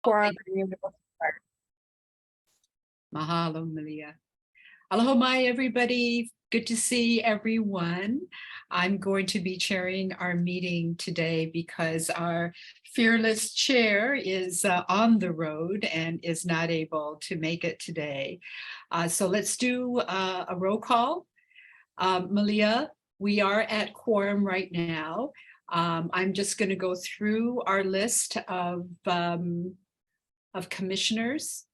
Quorum. Mahalo, Malia. Aloha mai, everybody. Good to see everyone. I'm going to be chairing our meeting today because our fearless chair is on the road and is not able to make it today. So let's do a roll call. Malia, we are at quorum right now. I'm just going to go through our list of commissioners.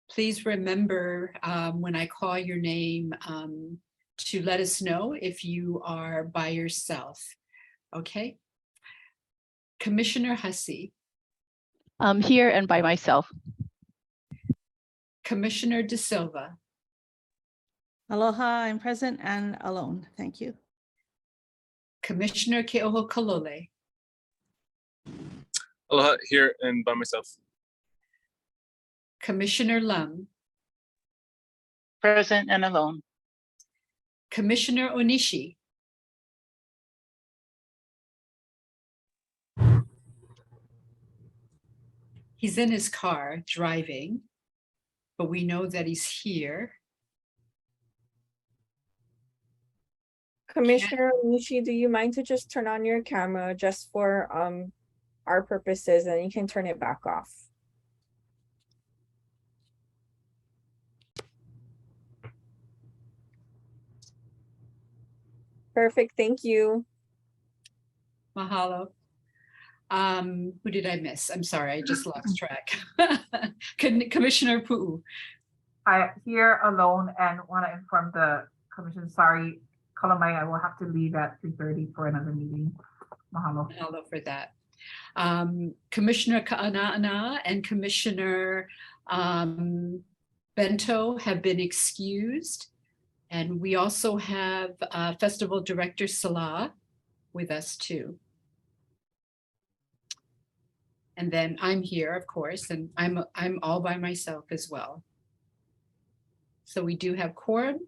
Please remember when I call your name to let us know if you are by yourself. Okay. Commissioner Hussey. I'm here and by myself. Commissioner De Silva. Aloha, I'm present and alone. Thank you. Commissioner Ke'oho Kalole. Aloha, here and by myself. Commissioner Lum. Present and alone. Commissioner Onishi. He's in his car driving, but we know that he's here. Commissioner Onishi, do you mind to just turn on your camera just for our purposes, and you can turn it back off? Perfect, thank you. Mahalo. Who did I miss? I'm sorry, I just lost track. Commissioner Pu'u. I'm here alone and want to inform the commission, sorry, Kalamai, I will have to leave at 3:30 for another meeting. Mahalo. Mahalo for that. Commissioner Ka'ana'ana and Commissioner Bento have been excused. And we also have Festival Director Salah with us too. And then I'm here, of course, and I'm all by myself as well. So we do have quorum.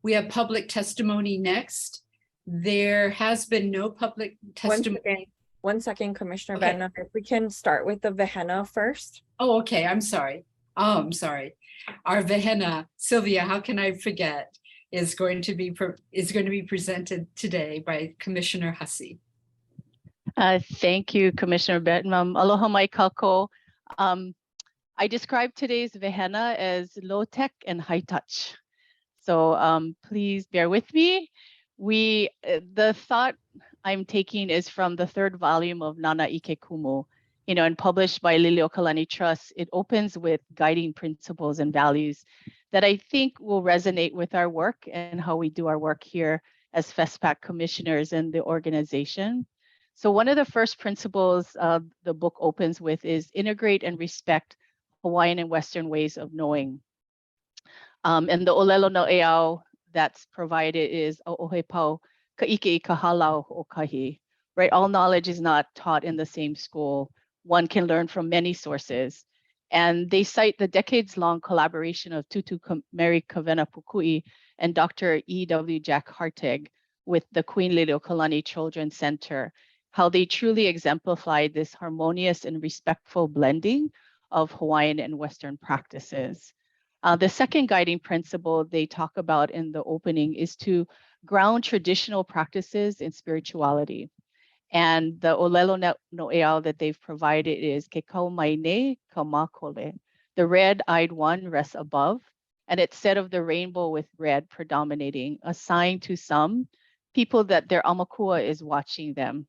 We have public testimony next. There has been no public testimony. One second, Commissioner Okay. Benna, if we can start with the Vehenna first. Oh, okay, I'm sorry. Oh, I'm sorry. Our Vehenna, Sylvia, how can I forget, is going to be presented today by Commissioner Hussey. Thank you, Commissioner Benham. Aloha mai kako. I described today's Vehenna as low tech and high touch. So please bear with me. The thought I'm taking is from the third volume of Nana Ike Kumu, and published by Liliuokalani Trust. It opens with guiding principles and values that I think will resonate with our work and how we do our work here as FestPAC commissioners in the organization. So one of the first principles the book opens with is integrate and respect Hawaiian and Western ways of knowing. And the olelo no eau that's provided is o'ohe pau ka'ike I ka halau o kahi, right? All knowledge is not taught in the same school. One can learn from many sources. And they cite the decades-long collaboration of Tutu Mary Kavena Pukui and Dr. E.W. Jack Harteg with the Queen Liliuokalani Children's Center, how they truly exemplified this harmonious and respectful blending of Hawaiian and Western practices. The second guiding principle they talk about in the opening is to ground traditional practices in spirituality. And the olelo no eau that they've provided is ke kau mai ne ka makole. The red-eyed one rests above, and it's said of the rainbow with red predominating, a sign to some people that their aumakua is watching them.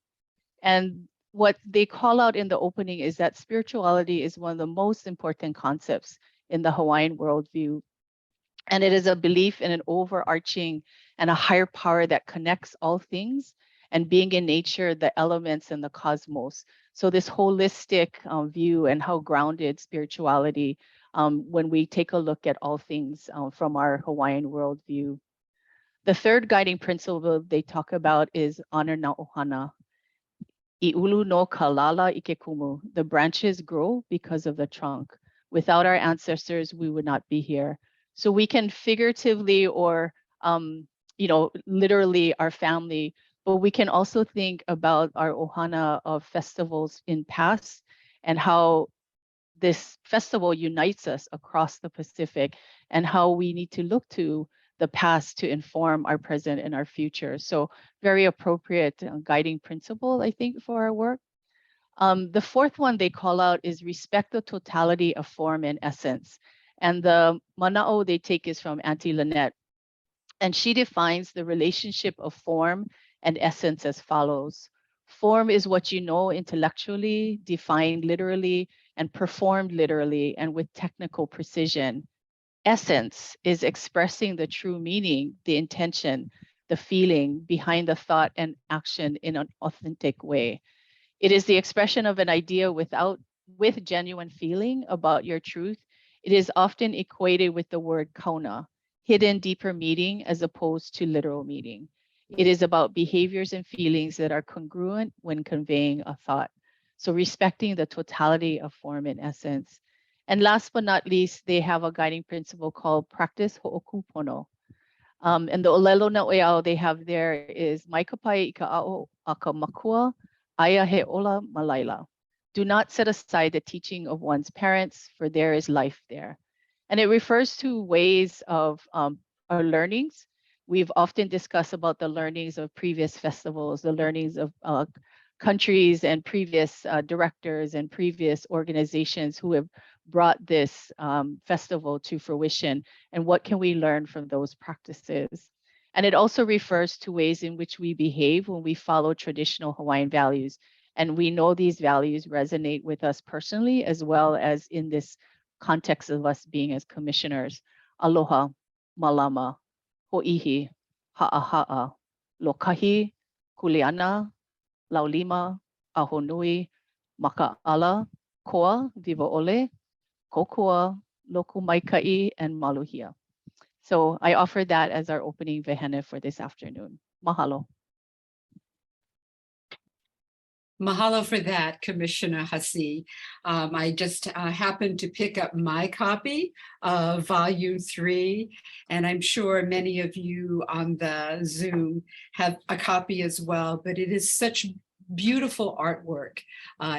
And what they call out in the opening is that spirituality is one of the most important concepts in the Hawaiian worldview. And it is a belief in an overarching and a higher power that connects all things, and being in nature, the elements and the cosmos. So this holistic view and how grounded spirituality when we take a look at all things from our Hawaiian worldview. The third guiding principle they talk about is honor na ohana. I ulu no kalala ike kumu. The branches grow because of the trunk. Without our ancestors, we would not be here. So we can figuratively or literally our family, but we can also think about our ohana of festivals in past and how this festival unites us across the Pacific, and how we need to look to the past to inform our present and our future. So very appropriate guiding principle, I think, for our work. The fourth one they call out is respect the totality of form and essence. And the mana'o they take is from Auntie Lynette. And she defines the relationship of form and essence as follows. Form is what you know intellectually, defined literally, and performed literally and with technical precision. Essence is expressing the true meaning, the intention, the feeling behind the thought and action in an authentic way. It is the expression of an idea with genuine feeling about your truth. It is often equated with the word kauna, hidden deeper meaning as opposed to literal meaning. It is about behaviors and feelings that are congruent when conveying a thought. So respecting the totality of form and essence. And last but not least, they have a guiding principle called practice ho'okupono. And the olelo na oeao they have there is maikapai ika'ao aka makua, aya he ola malaila. Do not set aside the teaching of one's parents, for there is life there. And it refers to ways of our learnings. We've often discussed about the learnings of previous festivals, the learnings of countries and previous directors and previous organizations who have brought this festival to fruition, and what can we learn from those practices. And it also refers to ways in which we behave when we follow traditional Hawaiian values. And we know these values resonate with us personally, as well as in this context of us being as commissioners. Aloha, malama, ho'ihi, ha'aha'a, lokahi, kuleana, laulima, ahonui, maka'ala, koa, viva ole, kokua, loku maikai, and maluhia. So I offer that as our opening vehena for this afternoon. Mahalo. Mahalo for that, Commissioner Hasi. I just happened to pick up my copy of Volume 3, and I'm sure many of you on the Zoom have a copy as well, but it is such beautiful artwork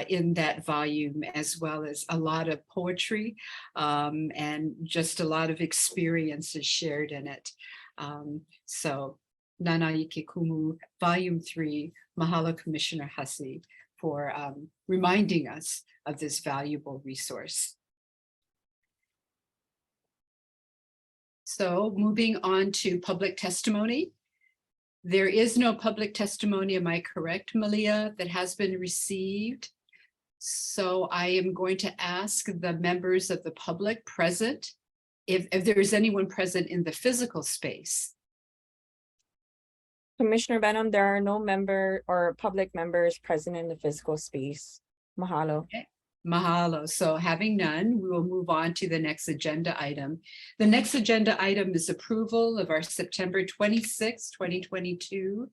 in that volume, as well as a lot of poetry and just a lot of experiences shared in it. So Nana Ike Kumu, Volume 3, Mahalo, Commissioner Hasi, for reminding us of this valuable resource. So moving on to public testimony. There is no public testimony, am I correct, Malia, that has been received? So I am going to ask the members of the public present, if there is anyone present in the physical space. Commissioner Benham, there are no member or public members present in the physical space. Mahalo. Okay. Mahalo. So having none, we will move on to the next agenda item. The next agenda item is approval of our September 26, 2022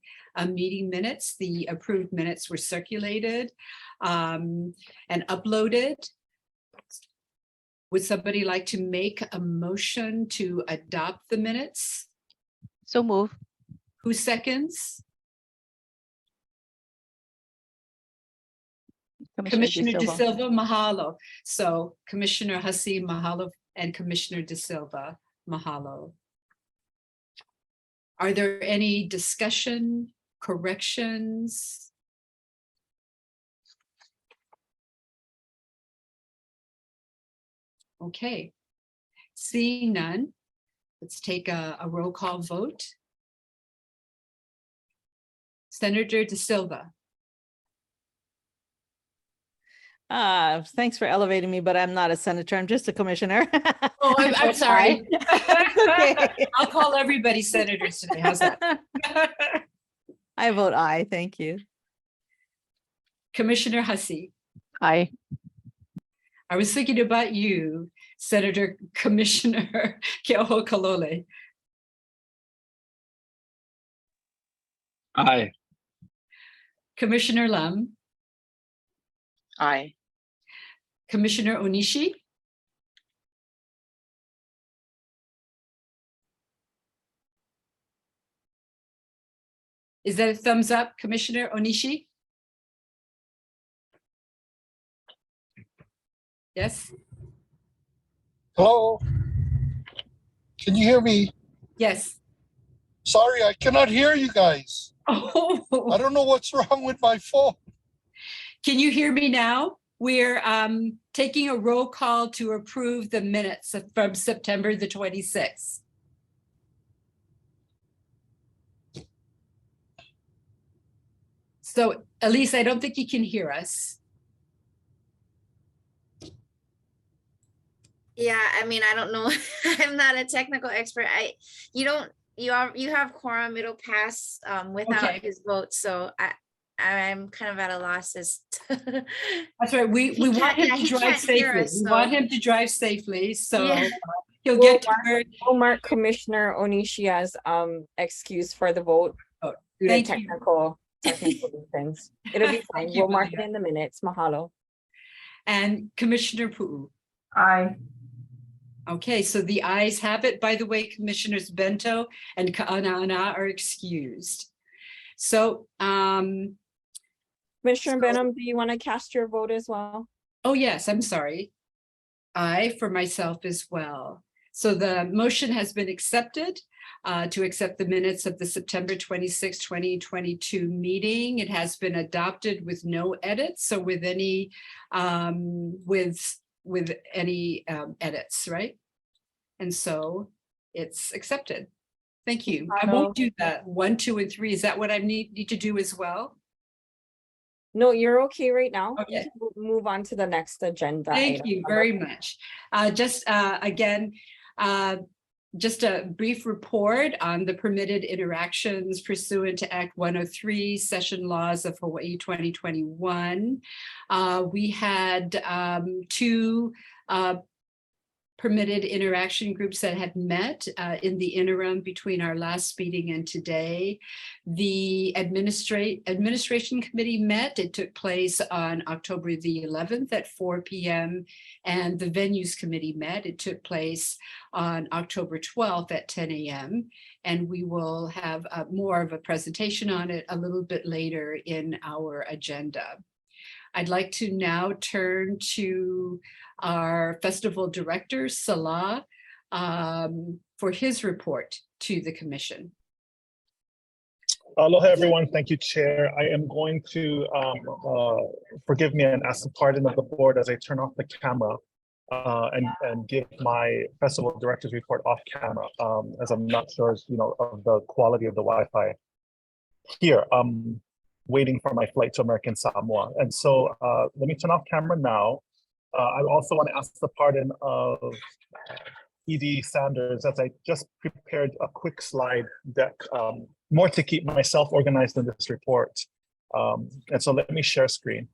meeting minutes. The approved minutes were circulated and uploaded. Would somebody like to make a motion to adopt the minutes? So move. Who seconds? Commissioner De Silva, mahalo. So Commissioner Hasi, mahalo, and Commissioner De Silva, mahalo. Are there any discussion, corrections? Okay, seeing none, let's take a roll call vote. Senator De Silva. Thanks for elevating me, but I'm not a senator. I'm just a commissioner. Oh, I'm sorry. Okay. I'll call everybody senators today. How's that? I vote aye. Thank you. Commissioner Hasi. Aye. I was thinking about you, Senator Commissioner Keoho Kalole. Aye. Commissioner Lam. Aye. Commissioner Onishi. Is that a thumbs up, Commissioner Onishi? Yes? Hello? Can you hear me? Yes. Sorry, I cannot hear you guys. I Oh, don't know what's wrong with my phone. can you hear me now? We're taking a roll call to approve the minutes from September the 26th. So Elise, I don't think you can hear us. Yeah, I mean, I don't know. I'm not a technical expert. You have quorum, it'll pass without Okay. his vote. So I'm kind of at a loss as to. That's right. We He want can't- him yeah, to he drive can't hear safely. us, We want so- him to drive safely. So Yeah. he'll We'll get to where. We'll mark Commissioner Onishi as excused for the vote Oh, due to thank you. technical reasons. It'll be fine. Thank you, We'll mark it Malia. in the minutes. Mahalo. And Commissioner Pu'u. Aye. Okay, so the ayes have it. By the way, Commissioners Bento and Ka'ana'ana are excused. So, Commissioner Benham, do you want to cast your vote as well? oh yes, I'm sorry. I for myself as well. So the motion has been accepted to accept the minutes of the September 26, 2022 meeting. It has been adopted with no edits. So with any edits, right? And so it's accepted. Thank you. I won't do that 1, 2, and 3. Is that what I need to do as well? No, you're okay right now. You Okay. can move on to the next agenda. Thank item. you very much. Again, just a brief report on the permitted interactions pursuant to Act 103, Session Laws of Hawaii 2021. We had 2 permitted interaction groups that have met in the interim between our last meeting and today. The administration committee met. It took place on October the 11th at 4 p.m. and the venues committee met. It took place on October 12th at 10 a.m. and we will have more of a presentation on it a little bit later in our agenda. I'd like to now turn to our festival director, Salah, for his report to the commission. Aloha, everyone. Thank you, Chair. I am going to, forgive me and ask the pardon of the board as I turn off the camera and give my festival director's report off camera, as I'm not sure, of the quality of the Wi-Fi here. Waiting for my flight to American Samoa. And so let me turn off camera now. I also want to ask the pardon of ED Sanders as I just prepared a quick slide deck, more to keep myself organized in this report. And so let me share screen.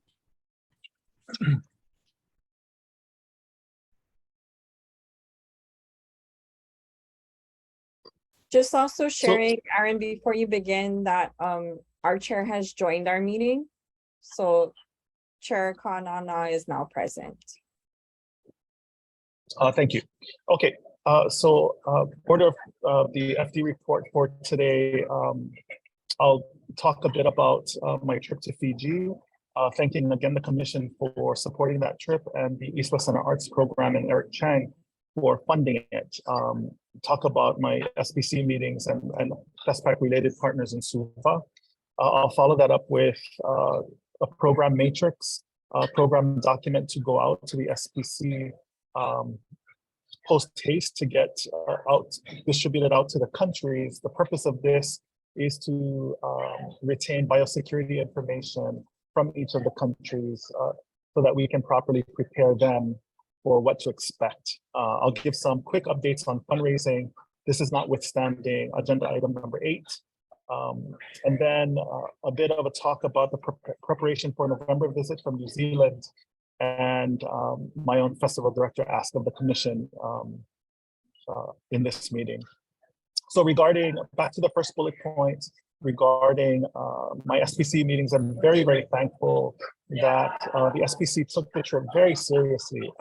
Just also sharing, Aaron, before you begin, that our chair has joined our meeting. So Chair Kanana is now present. Thank you. Okay, so order of the FD report for today. I'll talk a bit about my trip to Fiji, thanking again the Commission for supporting that trip and the East West Center Arts Program and Eric Chang for funding it. Talk about my SBC meetings and FestPAC related partners in Suva. I'll follow that up with a program matrix, program document to go out to the SBC post haste to get distributed out to the countries. The purpose of this is to retain biosecurity information from each of the countries so that we can properly prepare them for what to expect. I'll give some quick updates on fundraising. This is notwithstanding agenda item number 8. And then a bit of a talk about the preparation for November visit from New Zealand and my own festival director ask of the Commission in this meeting. So regarding, back to the first bullet point, regarding my SPC meetings, I'm very, very thankful that the SPC took the trip very seriously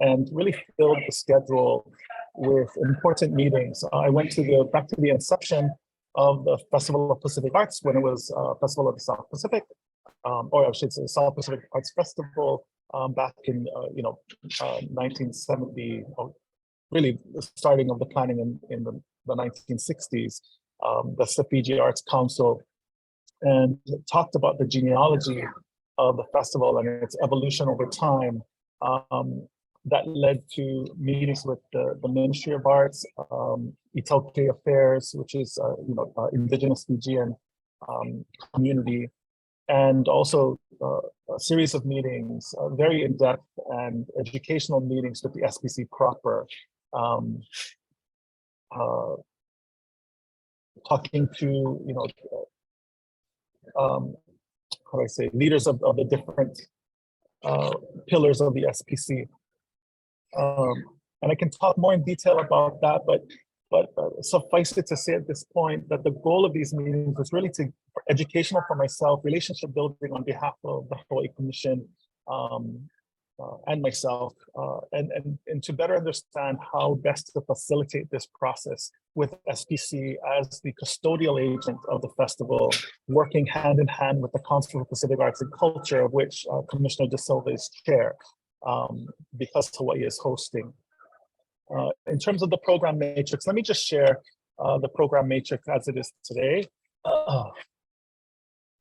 and really filled the schedule with important meetings. I went to back to the inception of the Festival of Pacific Arts when it was Festival of the South Pacific, or I should say South Pacific Arts Festival back in 1970, or really the starting of the planning in the 1960s. That's the Fiji Arts Council, and talked about the genealogy of the festival and its evolution over time. That led to meetings with the Ministry of Arts, Itaukei Affairs, which is indigenous Fijian community, and also a series of meetings, very in-depth and educational meetings with the SPC proper, talking to how do I say, leaders of the different pillars of the SPC. And I can talk more in detail about that, but suffice it to say at this point that the goal of these meetings was really educational for myself, relationship building on behalf of the Hawaii Commission and myself, and to better understand how best to facilitate this process with SPC as the custodial agent of the festival, working hand in hand with the Council for Pacific Arts and Culture, of which Commissioner De Silva is chair, because Hawaii is hosting. In terms of the program matrix, let me just share the program matrix as it is today. I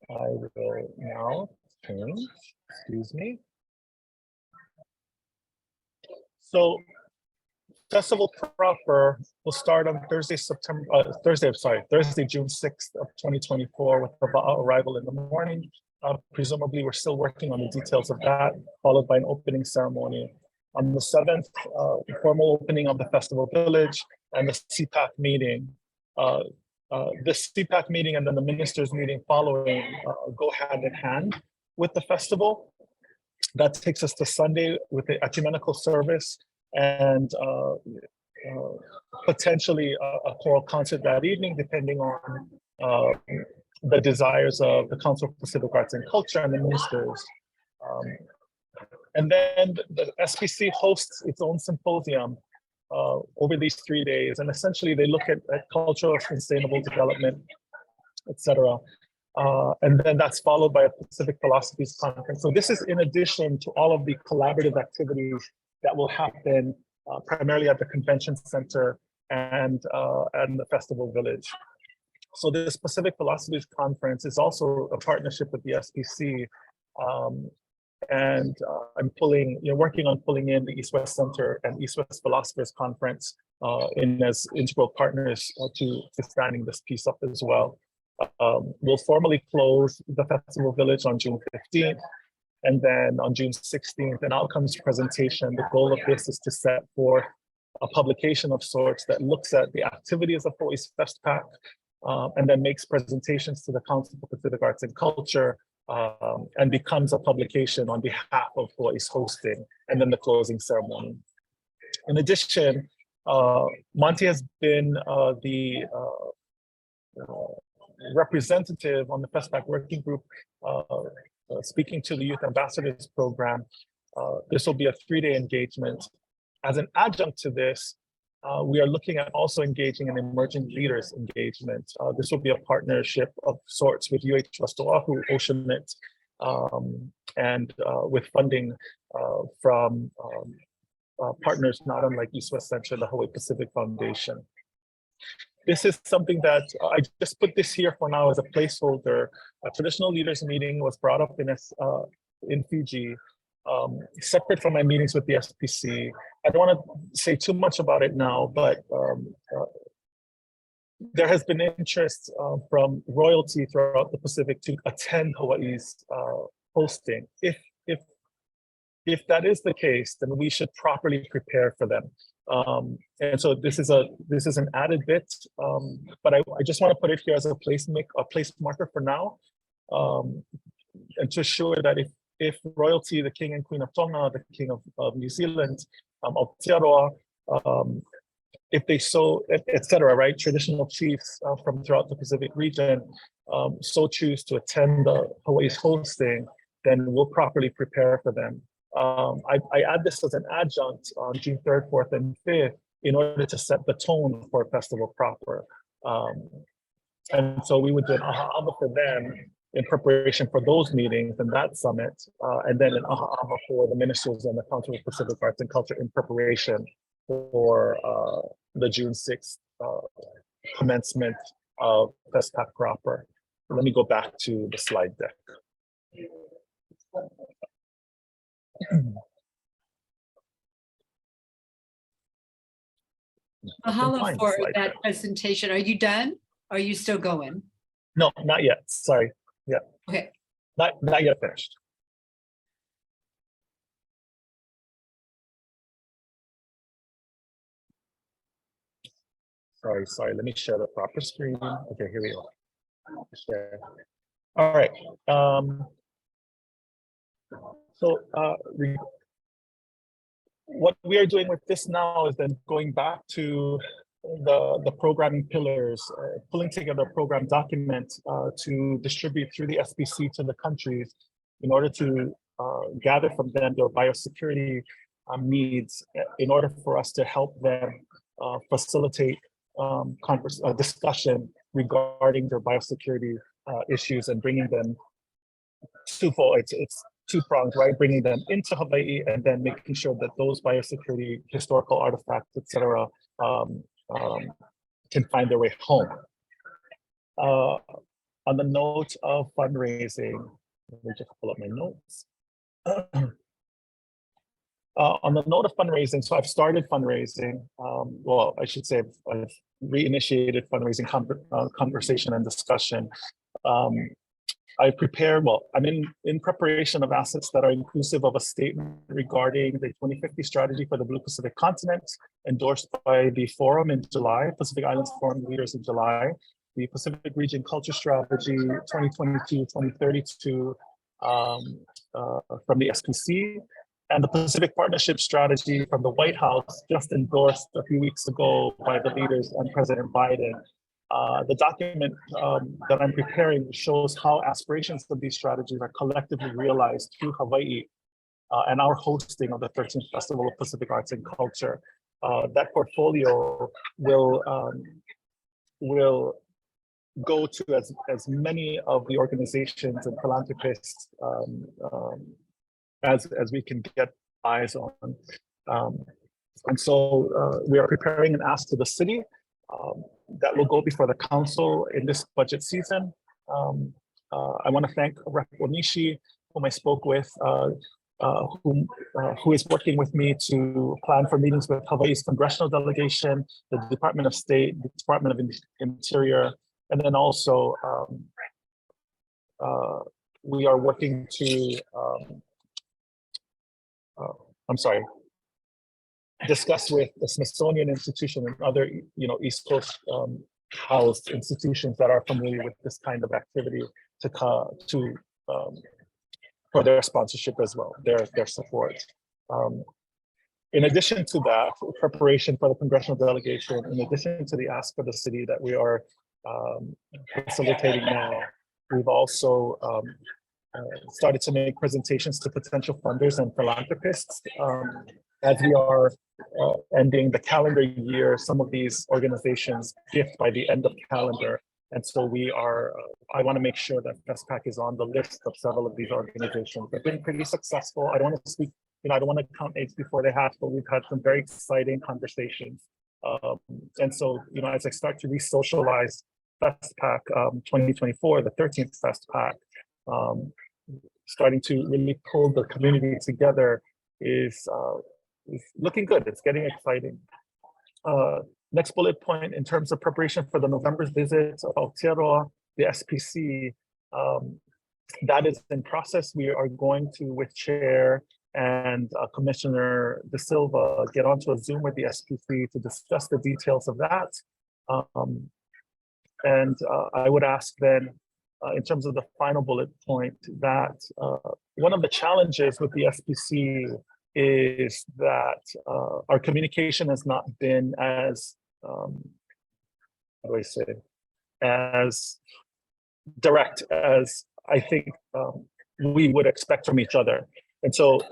will now turn, excuse me. So festival proper will start on Thursday, June 6th of 2024 with the arrival in the morning. Presumably, we're still working on the details of that, followed by an opening ceremony. On the 7th, the formal opening of the festival village and the CPAC meeting. The CPAC meeting and then the ministers meeting following go hand in hand with the festival. That takes us to Sunday with the ecumenical service and potentially a choral concert that evening, depending on the desires of the Council for Pacific Arts and Culture and the ministers. And then the SPC hosts its own symposium over these 3 days. And essentially they look at cultural sustainable development, etc. And then that's followed by a Pacific Philosophies Conference. So this is in addition to all of the collaborative activities that will happen primarily at the Convention Center and the Festival Village. So this Pacific Philosophies Conference is also a partnership with the SPC. And I'm working on pulling in the East-West Center and East-West Philosophers Conference in as integral partners to expanding this piece up as well. We'll formally close the Festival Village on June 15th, and then on June 16th, an outcomes presentation. The goal of this is to set forth a publication of sorts that looks at the activities of Hawaii's FestPAC, and then makes presentations to the Council for Pacific Arts and Culture, and becomes a publication on behalf of Hawaii's hosting, and then the closing ceremony. In addition, Monty has been the representative on the FestPAC working group, speaking to the Youth Ambassadors Program. This will be a 3-day engagement. As an adjunct to this, we are looking at also engaging in emerging leaders engagement. This will be a partnership of sorts with UH West Oahu, Oceanit, and with funding from partners not unlike East-West Center, the Hawaii Pacific Foundation. This is something that I just put this here for now as a placeholder. A traditional leaders meeting was brought up in Fiji, separate from my meetings with the SPC. I don't want to say too much about it now, but there has been interest from royalty throughout the Pacific to attend Hawaii's hosting. If that is the case, then we should properly prepare for them. And so this is an added bit, but I just want to put it here as a place marker for now, and to assure that if royalty, the King and Queen of Tonga, the King of New Zealand, Aotearoa, if they so, etc., right, traditional chiefs from throughout the Pacific region so choose to attend the Hawaii's hosting, then we'll properly prepare for them. I add this as an adjunct on June 3rd, 4th, and 5th in order to set the tone for a festival proper. And so we would do an aha ava for them in preparation for those meetings and that summit, and then an aha ava for the ministers and the Council of Pacific Arts and Culture in preparation for the June 6th commencement of FestPAC proper. Let me go back to the slide deck. Mahalo find the for slide that deck. presentation. Are you done? Are you still going? No, not yet. Sorry. Yeah, Okay. not yet finished. Sorry. Let me share the proper screen. Okay, here we go. Share. All right. What we are doing with this now is then going back to the programming pillars, pulling together a program document to distribute through the SPC to the countries in order to gather from them their biosecurity needs in order for us to help them facilitate discussion regarding their biosecurity issues and bringing them twofold. It's two-pronged, right? Bringing them into Hawaii and then making sure that those biosecurity historical artifacts, et cetera, can find their way home. On the note of fundraising, let me just pull up my notes. On the note of fundraising, so I've started fundraising. Well, I should say I've reinitiated fundraising conversation and discussion. I prepared, well, I'm in preparation of assets that are inclusive of a statement regarding the 2050 strategy for the Blue Pacific continent, endorsed by the forum in July, Pacific Islands Forum leaders in July, the Pacific Region Culture Strategy 2022-2032 from the SPC, and the Pacific Partnership Strategy from the White House, just endorsed a few weeks ago by the leaders and President Biden. The document that I'm preparing shows how aspirations of these strategies are collectively realized through Hawaii and our hosting of the 13th Festival of Pacific Arts and Culture. That portfolio will go to as many of the organizations and philanthropists as we can get eyes on. And so we are preparing an ask to the city that will go before the council in this budget season. I want to thank Rep. Onishi, whom I spoke with, who is working with me to plan for meetings with Hawaii's congressional delegation, the Department of State, the Department of Interior, and then also we are working to, discuss with the Smithsonian Institution and other, East Coast housed institutions that are familiar with this kind of activity for their sponsorship as well, their support. In addition to that, preparation for the congressional delegation, in addition to the ask for the city that we are facilitating now, we've also started to make presentations to potential funders and philanthropists. As we are ending the calendar year, some of these organizations gift by the end of calendar. And so I want to make sure that FestPAC is on the list of several of these organizations. They've been pretty successful. I don't want to speak, I don't want to count eggs before they hatch, but we've had some very exciting conversations. And so, as I start to re-socialize FestPAC 2024, the 13th FestPAC, starting to really pull the community together is looking good. It's getting exciting. Next bullet point, in terms of preparation for the November's visit of Aotearoa, the SPC, that is in process. We are going to, with Chair and Commissioner De Silva, get onto a Zoom with the SPC to discuss the details of that. And I would ask then, in terms of the final bullet point, that one of the challenges with the SPC is that our communication has not been as, as direct as I think we would expect from each other. And so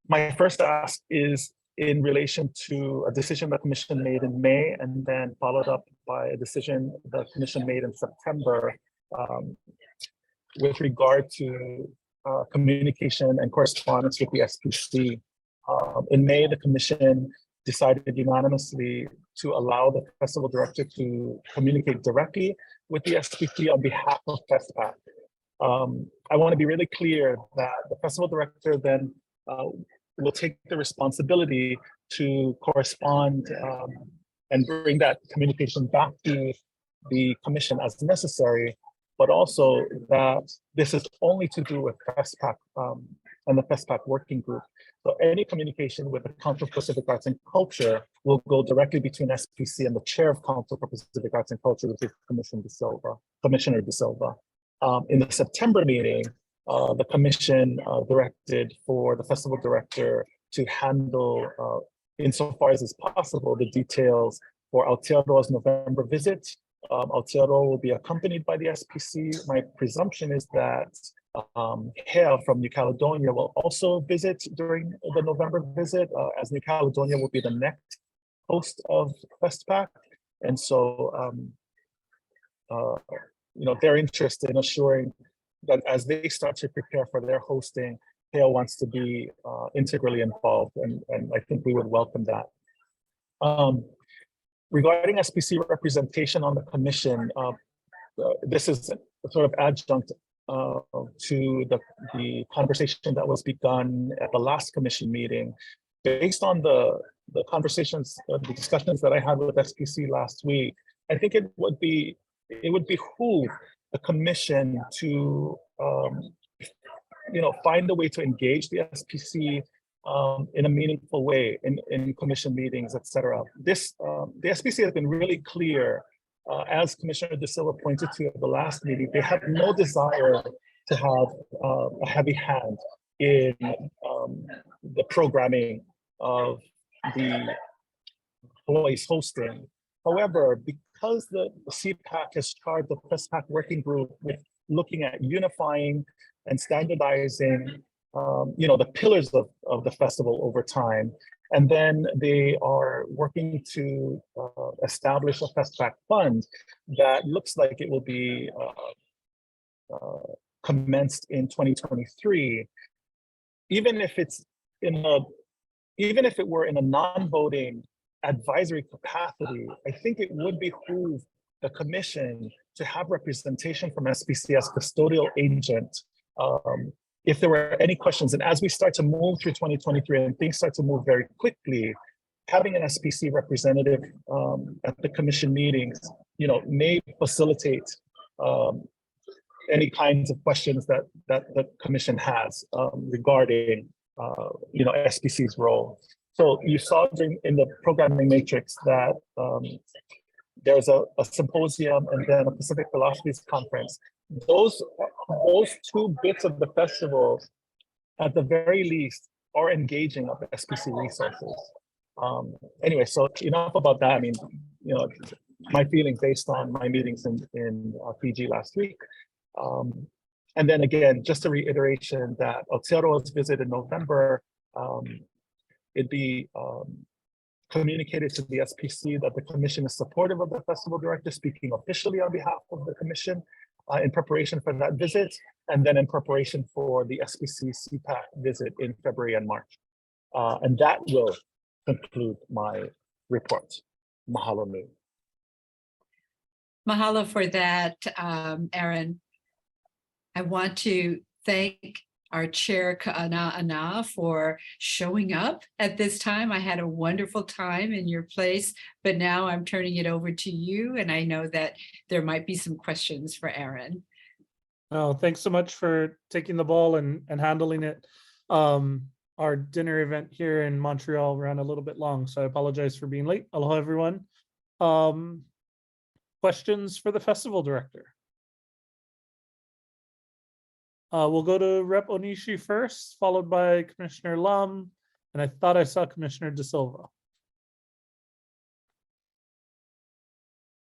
my first ask is in relation to a decision the commission made in May and then followed up by a decision the commission made in September with regard to communication and correspondence with the SPC. In May, the commission decided unanimously to allow the festival director to communicate directly with the SPC on behalf of FestPAC. I want to be really clear that the festival director then will take the responsibility to correspond and bring that communication back to the commission as necessary, but also that this is only to do with FestPAC and the FestPAC working group. So any communication with the Council for Pacific Arts and Culture will go directly between SPC and the chair of Council for Pacific Arts and Culture, which is Commissioner De Silva. In the September meeting, the commission directed for the festival director to handle, insofar as is possible, the details for Aotearoa's November visit. Aotearoa will be accompanied by the SPC. My presumption is that Hea from New Caledonia will also visit during the November visit, as New Caledonia will be the next host of FestPAC. And so, they're interested in assuring that as they start to prepare for their hosting, Hea wants to be integrally involved, and I think we would welcome that. Regarding SPC representation on the commission, this is a sort of adjunct to the conversation that was begun at the last commission meeting. Based on the conversations, the discussions that I had with SPC last week, I think it would behoove the commission to find a way to engage the SPC in a meaningful way in commission meetings, et cetera. The SPC has been really clear, as Commissioner De Silva pointed to at the last meeting, they have no desire to have a heavy hand in the programming of the Hawaii's hosting. However, because the CPAC has charged the FestPAC working group with looking at unifying and standardizing the pillars of the festival over time, and then they are working to establish a FestPAC fund that looks like it will be commenced in 2023. Even if it were in a non-voting advisory capacity, I think it would behoove the commission to have representation from SPC as custodial agent if there were any questions. And as we start to move through 2023 and things start to move very quickly, having an SPC representative at the commission meetings, may facilitate any kinds of questions that the commission has regarding SPC's role. So you saw in the programming matrix that there's a symposium and then a Pacific Philosophies Conference. Those two bits of the festival, at the very least, are engaging of SPC resources. Anyway, so enough about that. I mean, my feeling based on my meetings in Fiji last week. And then again, just a reiteration that Aotearoa's visit in November, it'd be communicated to the SPC that the commission is supportive of the festival director speaking officially on behalf of the commission in preparation for that visit, and then in preparation for the SPC CPAC visit in February and March. And that will conclude my report. Mahalo nui. Mahalo for that, Aaron. I want to thank our chair, Ka'ana'ana, for showing up at this time. I had a wonderful time in your place, but now I'm turning it over to you, and I know that there might be some questions for Aaron. Oh, thanks so much for taking the ball and handling it. Our dinner event here in Montreal ran a little bit long, so I apologize for being late. Aloha, everyone. Questions for the festival director? We'll go to Rep. Onishi first, followed by Commissioner Lum, and I thought I saw Commissioner De Silva.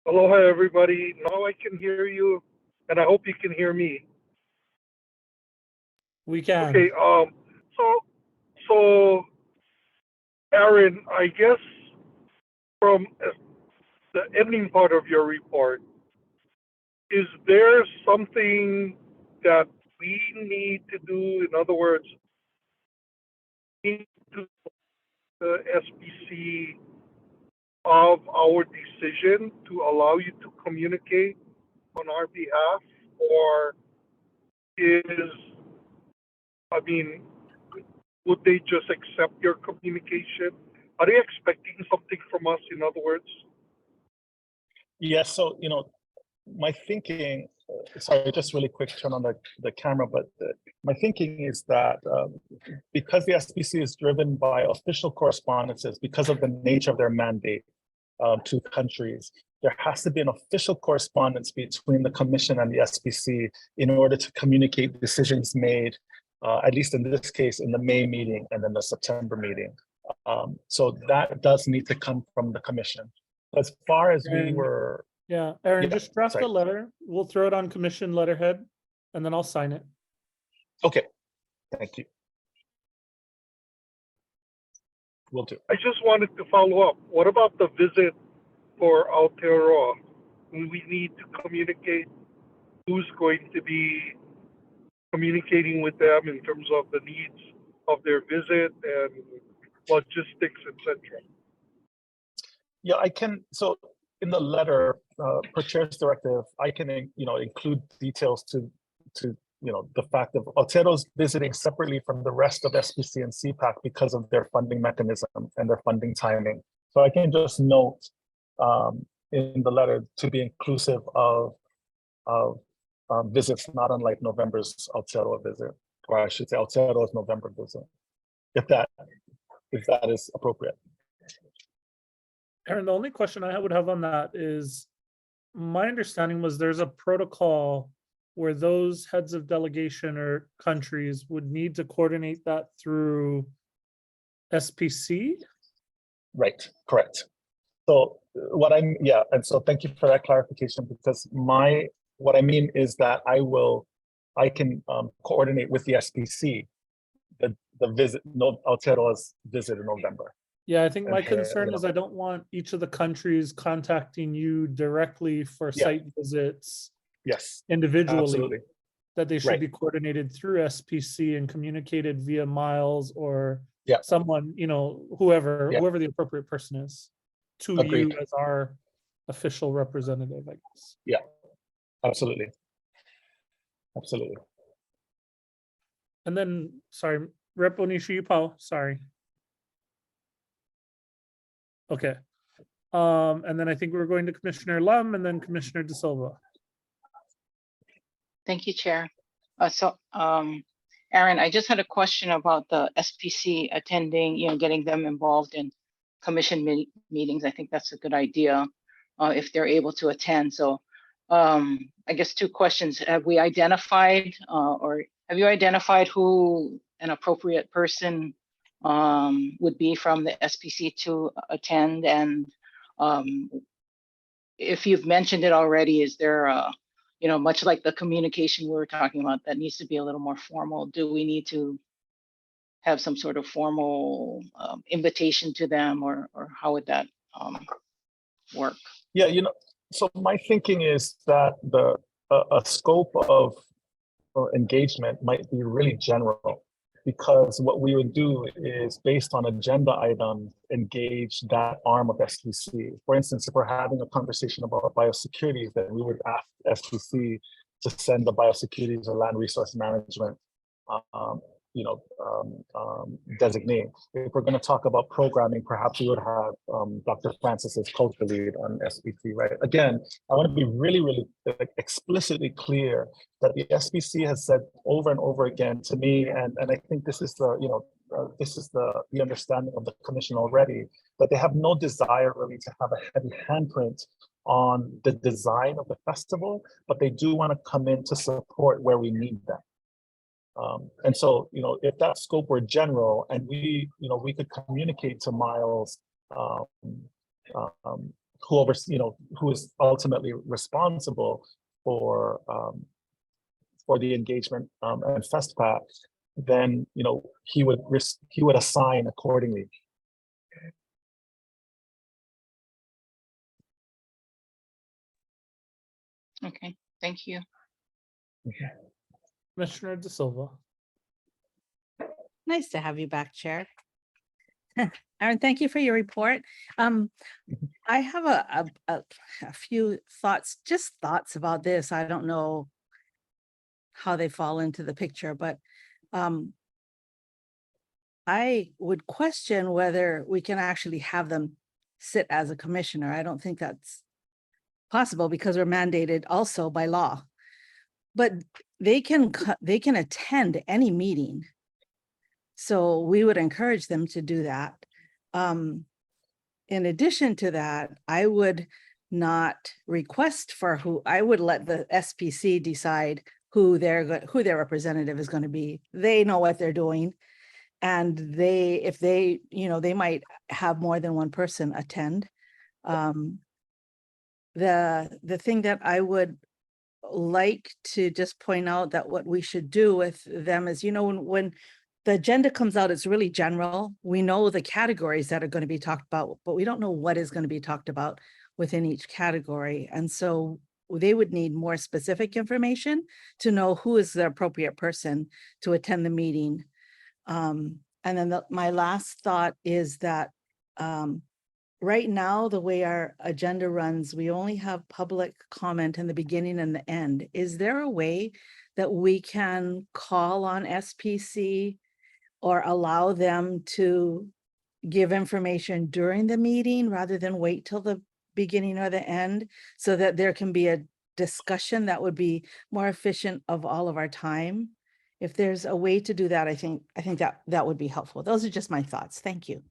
Aloha, everybody. Now I can hear you, and I hope you can hear me. We can. Okay. So Aaron, I guess from the ending part of your report, is there something that we need to do? In other words, into the SPC of our decision to allow you to communicate on our behalf, or would they just accept your communication? Are they expecting something from us, in other words? Yes, so, my thinking, sorry, just really quick turn on the camera, but my thinking is that because the SPC is driven by official correspondences, because of the nature of their mandate to countries, there has to be an official correspondence between the Commission and the SPC in order to communicate decisions made, at least in this case, in the May meeting and then the September meeting. So that does need to come from the Commission. As far as we were... Yeah, Aaron, Yeah, just draft sorry. a letter. We'll throw it on commission letterhead and then I'll sign it. Okay, thank you. Will do. I just wanted to follow up. What about the visit for Aotearoa? We need to communicate who's going to be communicating with them in terms of the needs of their visit and logistics, etc. Yeah, I can. So in the letter, per chair's directive, I can include details to the fact of Aotearoa's visiting separately from the rest of SPC and CPAC because of their funding mechanism and their funding timing. So I can just note in the letter to be inclusive of visits, not unlike November's Aotearoa visit, or I should say Aotearoa's November visit, if that is appropriate. Aaron, the only question I would have on that is, my understanding was there's a protocol where those heads of delegation or countries would need to coordinate that through SPC? Right, correct. So and so thank you for that clarification, because what I mean is that I can coordinate with the SPC the visit, Aotearoa's visit in November. Yeah, I think my Okay, concern is I don't want each of the countries contacting you directly for site visits Yes, individually. absolutely. That they should Right. be coordinated through SPC and communicated via Miles or someone, whoever the appropriate person is, to Agreed. you as our official representative, I guess. Yeah, absolutely. Absolutely. And then, sorry, Rep. Onishi Upau, sorry. Okay. And then I think we're going to Commissioner Lum and then Commissioner De Silva. Thank you, Chair. Aaron, I just had a question about the SPC attending, getting them involved in commission meetings. I think that's a good idea if they're able to attend. So I guess two questions. Have we identified or have you identified who an appropriate person would be from the SPC to attend? And if you've mentioned it already, is there much like the communication we were talking about, that needs to be a little more formal? Do we need to have some sort of formal invitation to them, or how would that work? Yeah, so my thinking is that a scope of engagement might be really general, because what we would do is, based on agenda items, engage that arm of SPC. For instance, if we're having a conversation about biosecurities, then we would ask SPC to send the biosecurities or land resource management designate. If we're going to talk about programming, perhaps we would have Dr. Francis as culture lead on SPC, right? Again, I want to be really, really explicitly clear that the SPC has said over and over again to me, and I think this is the understanding of the commission already, that they have no desire really to have a heavy handprint on the design of the festival, but they do want to come in to support where we need them. And so, if that scope were general, and we could communicate to Miles, who is ultimately responsible for the engagement and FestPAC, then he would assign accordingly. Okay, thank you. Commissioner De Silva. Nice to have you back, Chair. Aaron, thank you for your report. I have a few thoughts, just thoughts about this. I don't know how they fall into the picture, but I would question whether we can actually have them sit as a commissioner. I don't think that's possible because we're mandated also by law. But they can attend any meeting. So we would encourage them to do that. In addition to that, I would not request for I would let the SPC decide who their representative is going to be. They know what they're doing. And if they, they might have more than one person attend. The thing that I would like to just point out that what we should do with them is, when the agenda comes out, it's really general. We know the categories that are going to be talked about, but we don't know what is going to be talked about within each category. And so they would need more specific information to know who is the appropriate person to attend the meeting. And then my last thought is that right now, the way our agenda runs, we only have public comment in the beginning and the end. Is there a way that we can call on SPC or allow them to give information during the meeting rather than wait till the beginning or the end, so that there can be a discussion that would be more efficient of all of our time? If there's a way to do that, I think that would be helpful. Those are just my thoughts. Thank you.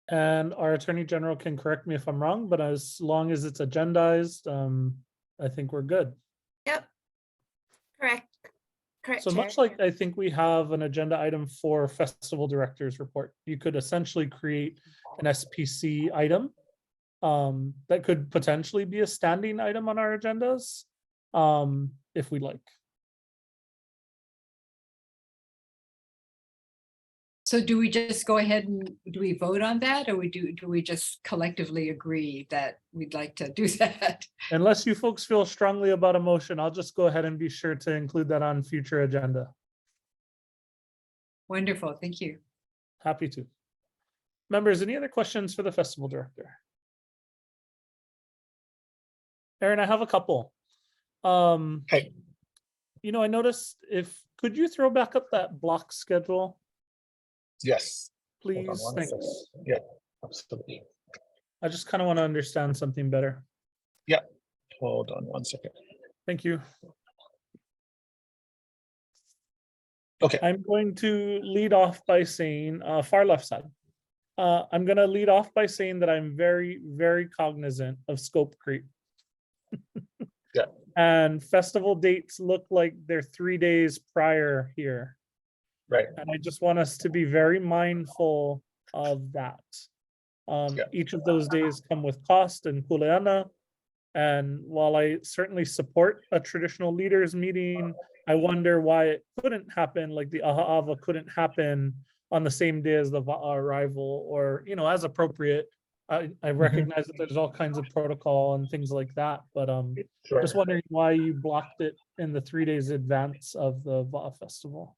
And our Attorney General can correct me if I'm wrong, but as long as it's agendized, I think we're good. Yep. Correct. Correct, So Chair. much like I think we have an agenda item for festival directors report, you could essentially create an SPC item that could potentially be a standing item on our agendas if we like. So do we just go ahead and do we vote on that, or do we just collectively agree that we'd like to do that? Unless you folks feel strongly about a motion, I'll just go ahead and be sure to include that on future agenda. Wonderful, thank you. Happy to. Members, any other questions for the festival director? Aaron, I have a couple. Hey. I noticed could you throw back up that block schedule? Yes. Hold on Please, one thanks. second. Yeah, absolutely. I just kind of want to understand something better. Yeah. Hold on one second. Thank you. Okay. I'm going to lead off by saying, far left side. I'm going to lead off by saying that I'm very, very cognizant of scope creep. Yeah. And festival dates look like they're 3 days prior here. Right. And I just want us to be very mindful of that. Each of those days come with cost and kuleana. And while I certainly support a traditional leaders meeting, I wonder why it couldn't happen, like the Aha'ava couldn't happen on the same day as the Va'a arrival, or, as appropriate. I recognize that there's all kinds of protocol and things like that, but Sure. just wondering why you blocked it in the 3 days advance of the Va'a festival.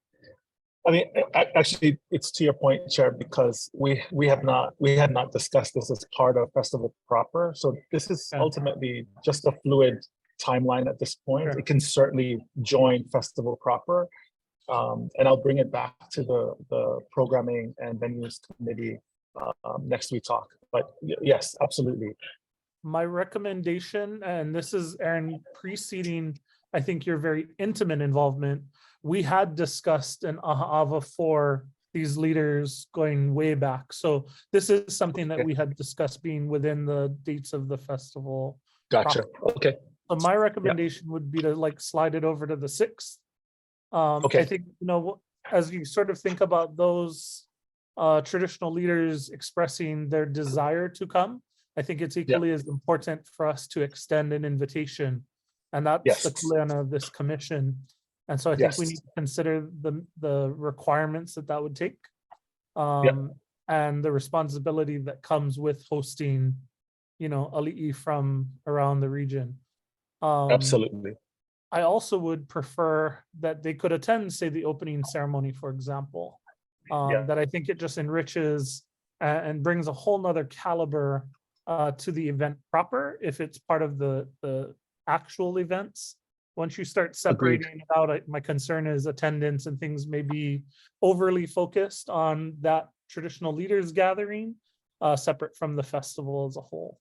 I mean, actually, it's to your point, Chair, because we had not discussed this as part of festival proper. So this is ultimately just a fluid timeline at this point. Sure. It can certainly join festival proper, and I'll bring it back to the programming and venues committee next we talk. But yes, absolutely. My recommendation, and this is, Aaron, preceding, I think, your very intimate involvement, we had discussed an Aha'ava for these leaders going way back. So this is something that we had discussed being within the dates of the festival. Gotcha. Okay. So my recommendation would be to slide it over to the 6th. Okay. I think, as you sort of think about those traditional leaders expressing their desire to come, I think it's equally as important for us to extend an invitation. And that's the kuleana of this commission. And so I think we need to consider the requirements that would take, and the responsibility that comes with hosting, ali'i from around the region. Absolutely. I also would prefer that they could attend, say, the opening ceremony, for example. Yeah. That I think it just enriches and brings a whole nother caliber to the event proper if it's part of the actual events. Once you start Agreed. separating it out, my concern is attendance and things may be overly focused on that traditional leaders gathering, separate from the festival as a whole.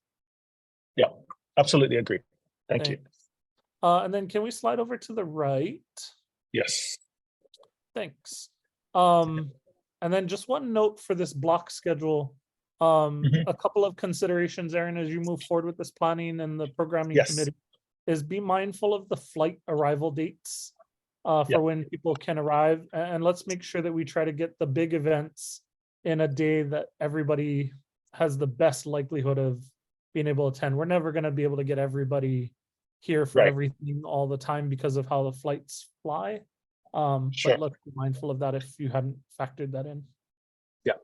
Yeah, absolutely agree. Thank you. Thanks. And then can we slide over to the right? Yes. Thanks. And then just one note for this block schedule. Mhm. A couple of considerations, Aaron, as you move forward with this planning and the programming Yes. committee, is be mindful of the flight arrival dates for Yeah. when people can arrive. And let's make sure that we try to get the big events in a day that everybody has the best likelihood of being able to attend. We're never going to be able to get everybody here for Right. everything all the time because of how the flights fly. Sure. But let's be mindful of that if you hadn't factored that in. Yeah.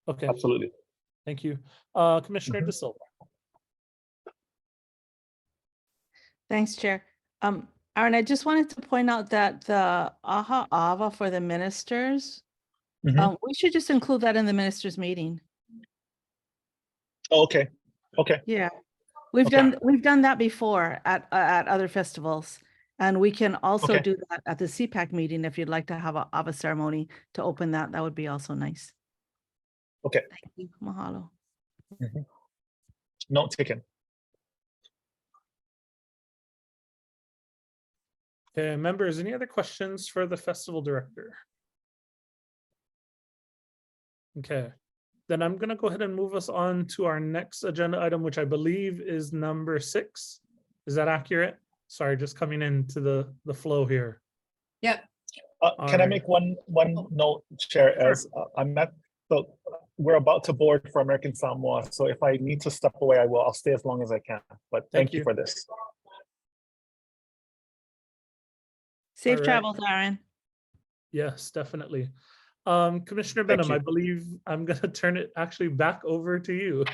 Okay, Absolutely. thank you. Commissioner Mhm. De Silva. Thanks, Chair. Aaron, I just wanted to point out that the AHA AVA for the ministers, Mhm. we should just include that in the ministers' meeting. Oh, okay. Okay. Yeah, Okay. we've done that before at other festivals, and we can also Okay. do that at the CPAC meeting if you'd like to have a AVA ceremony to open that. That would be also nice. Okay. Thank you. Mahalo. Mhm. Note taken. Okay, members, any other questions for the festival director? Okay, then I'm gonna go ahead and move us on to our next agenda item, which I believe is number 6. Is that accurate? Sorry, just coming into the flow here. Yep. Can I Alright. make one note, Chair? Sure. As I'm not, so we're about to board for American Samoa. So if I need to step away, I will. I'll stay as long as I can. But thank you you. for this. Safe All right. travels, Aaron. Yes, definitely. Commissioner Thank Benham, I you. believe I'm gonna turn it actually back over to you.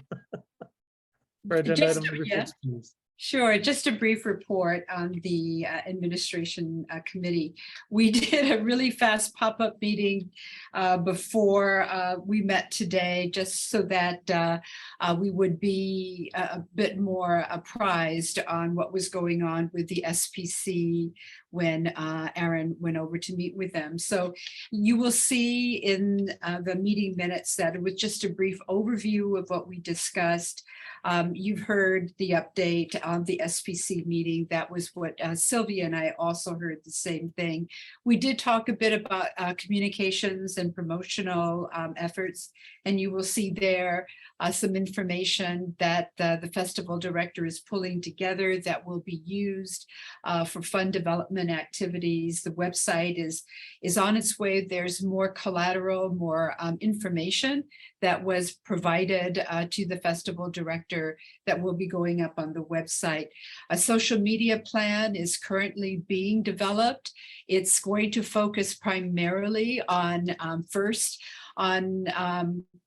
For agenda Just, item number yeah. 6, please. Sure, just a brief report on the administration committee. We did a really fast pop-up meeting before we met today, just so that we would be a bit more apprised on what was going on with the SPC when Aaron went over to meet with them. So you will see in the meeting minutes that it was just a brief overview of what we discussed. You've heard the update on the SPC meeting. That was what Sylvia and I also heard the same thing. We did talk a bit about communications and promotional efforts, and you will see there some information that the festival director is pulling together that will be used for fund development activities. The website is on its way. There's more collateral, more information that was provided to the festival director that will be going up on the website. A social media plan is currently being developed. It's going to focus primarily on first on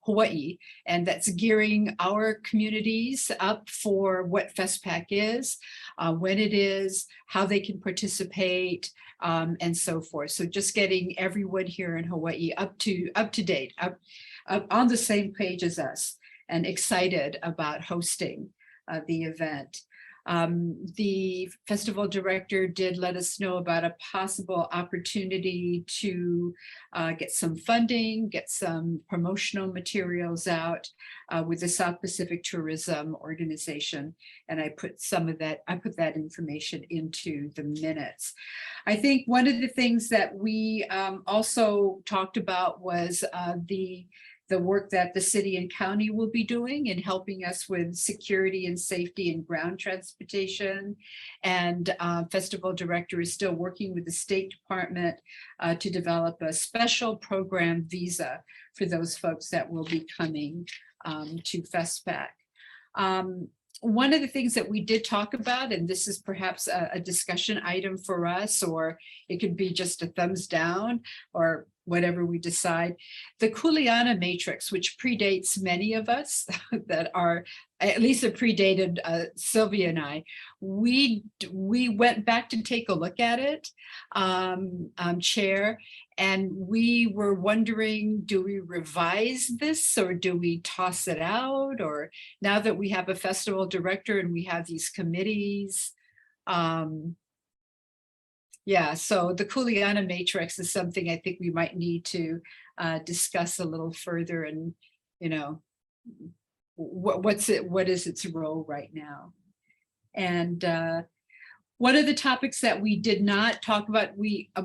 Hawaii, and that's gearing our communities up for what FestPAC is, when it is, how they can participate, and so forth. So just getting everyone here in Hawaii up to date, up on the same page as us, and excited about hosting the event. The festival director did let us know about a possible opportunity to get some funding, get some promotional materials out with the South Pacific Tourism Organization. And I put that information into the minutes. I think one of the things that we also talked about was the work that the city and county will be doing in helping us with security and safety and ground transportation. And festival director is still working with the State Department to develop a special program visa for those folks that will be coming to FestPAC. One of the things that we did talk about, and this is perhaps a discussion item for us, or it could be just a thumbs down, or whatever we decide. The Kuleana matrix, which predates many of us that are, at least it predated Sylvia and I, we went back to take a look at it, Chair, and we were wondering, do we revise this or do we toss it out? Or now that we have a festival director and we have these committees, yeah, so the Kuleana matrix is something I think we might need to discuss a little further, and you know, what is its role right now? And one of the topics that we did not talk about,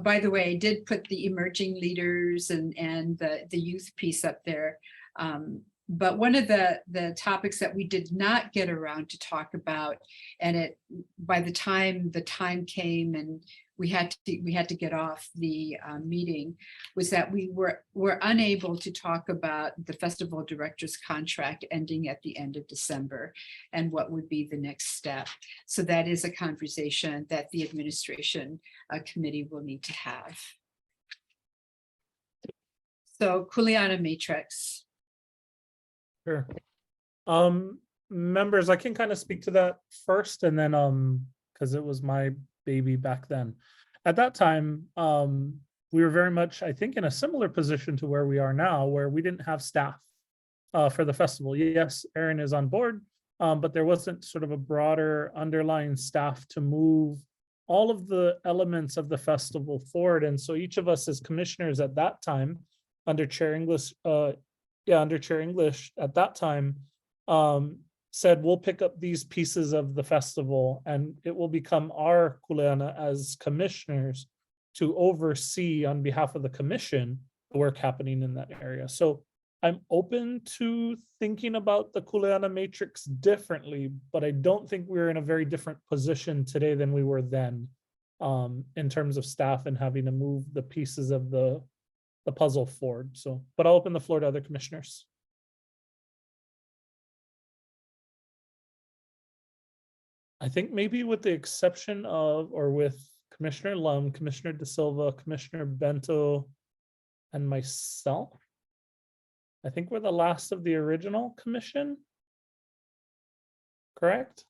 by the way, I did put the emerging leaders and the youth piece up there. But one of the topics that we did not get around to talk about, and by the time came and we had to get off the meeting, was that we were unable to talk about the festival director's contract ending at the end of December and what would be the next step. So that is a conversation that the administration committee will need to have. So Kuleana matrix. Sure. Members, I can kind of speak to that first, and then because it was my baby back then. At that time, we were very much, I think, in a similar position to where we are now, where we didn't have staff for the festival. Yes, Erin is on board, but there wasn't sort of a broader underlying staff to move all of the elements of the festival forward. And so each of us as commissioners at that time, under Chair English, under Chair English at that time, said we'll pick up these pieces of the festival and it will become our kuleana as commissioners to oversee on behalf of the commission the work happening in that area. So I'm open to thinking about the kuleana matrix differently, but I don't think we're in a very different position today than we were then, in terms of staff and having to move the pieces of the puzzle forward. So, but I'll open the floor to other commissioners. I think maybe with the exception of, or with Commissioner Lum, Commissioner De Silva, Commissioner Bento, and myself, I think we're the last of the original commission. Correct?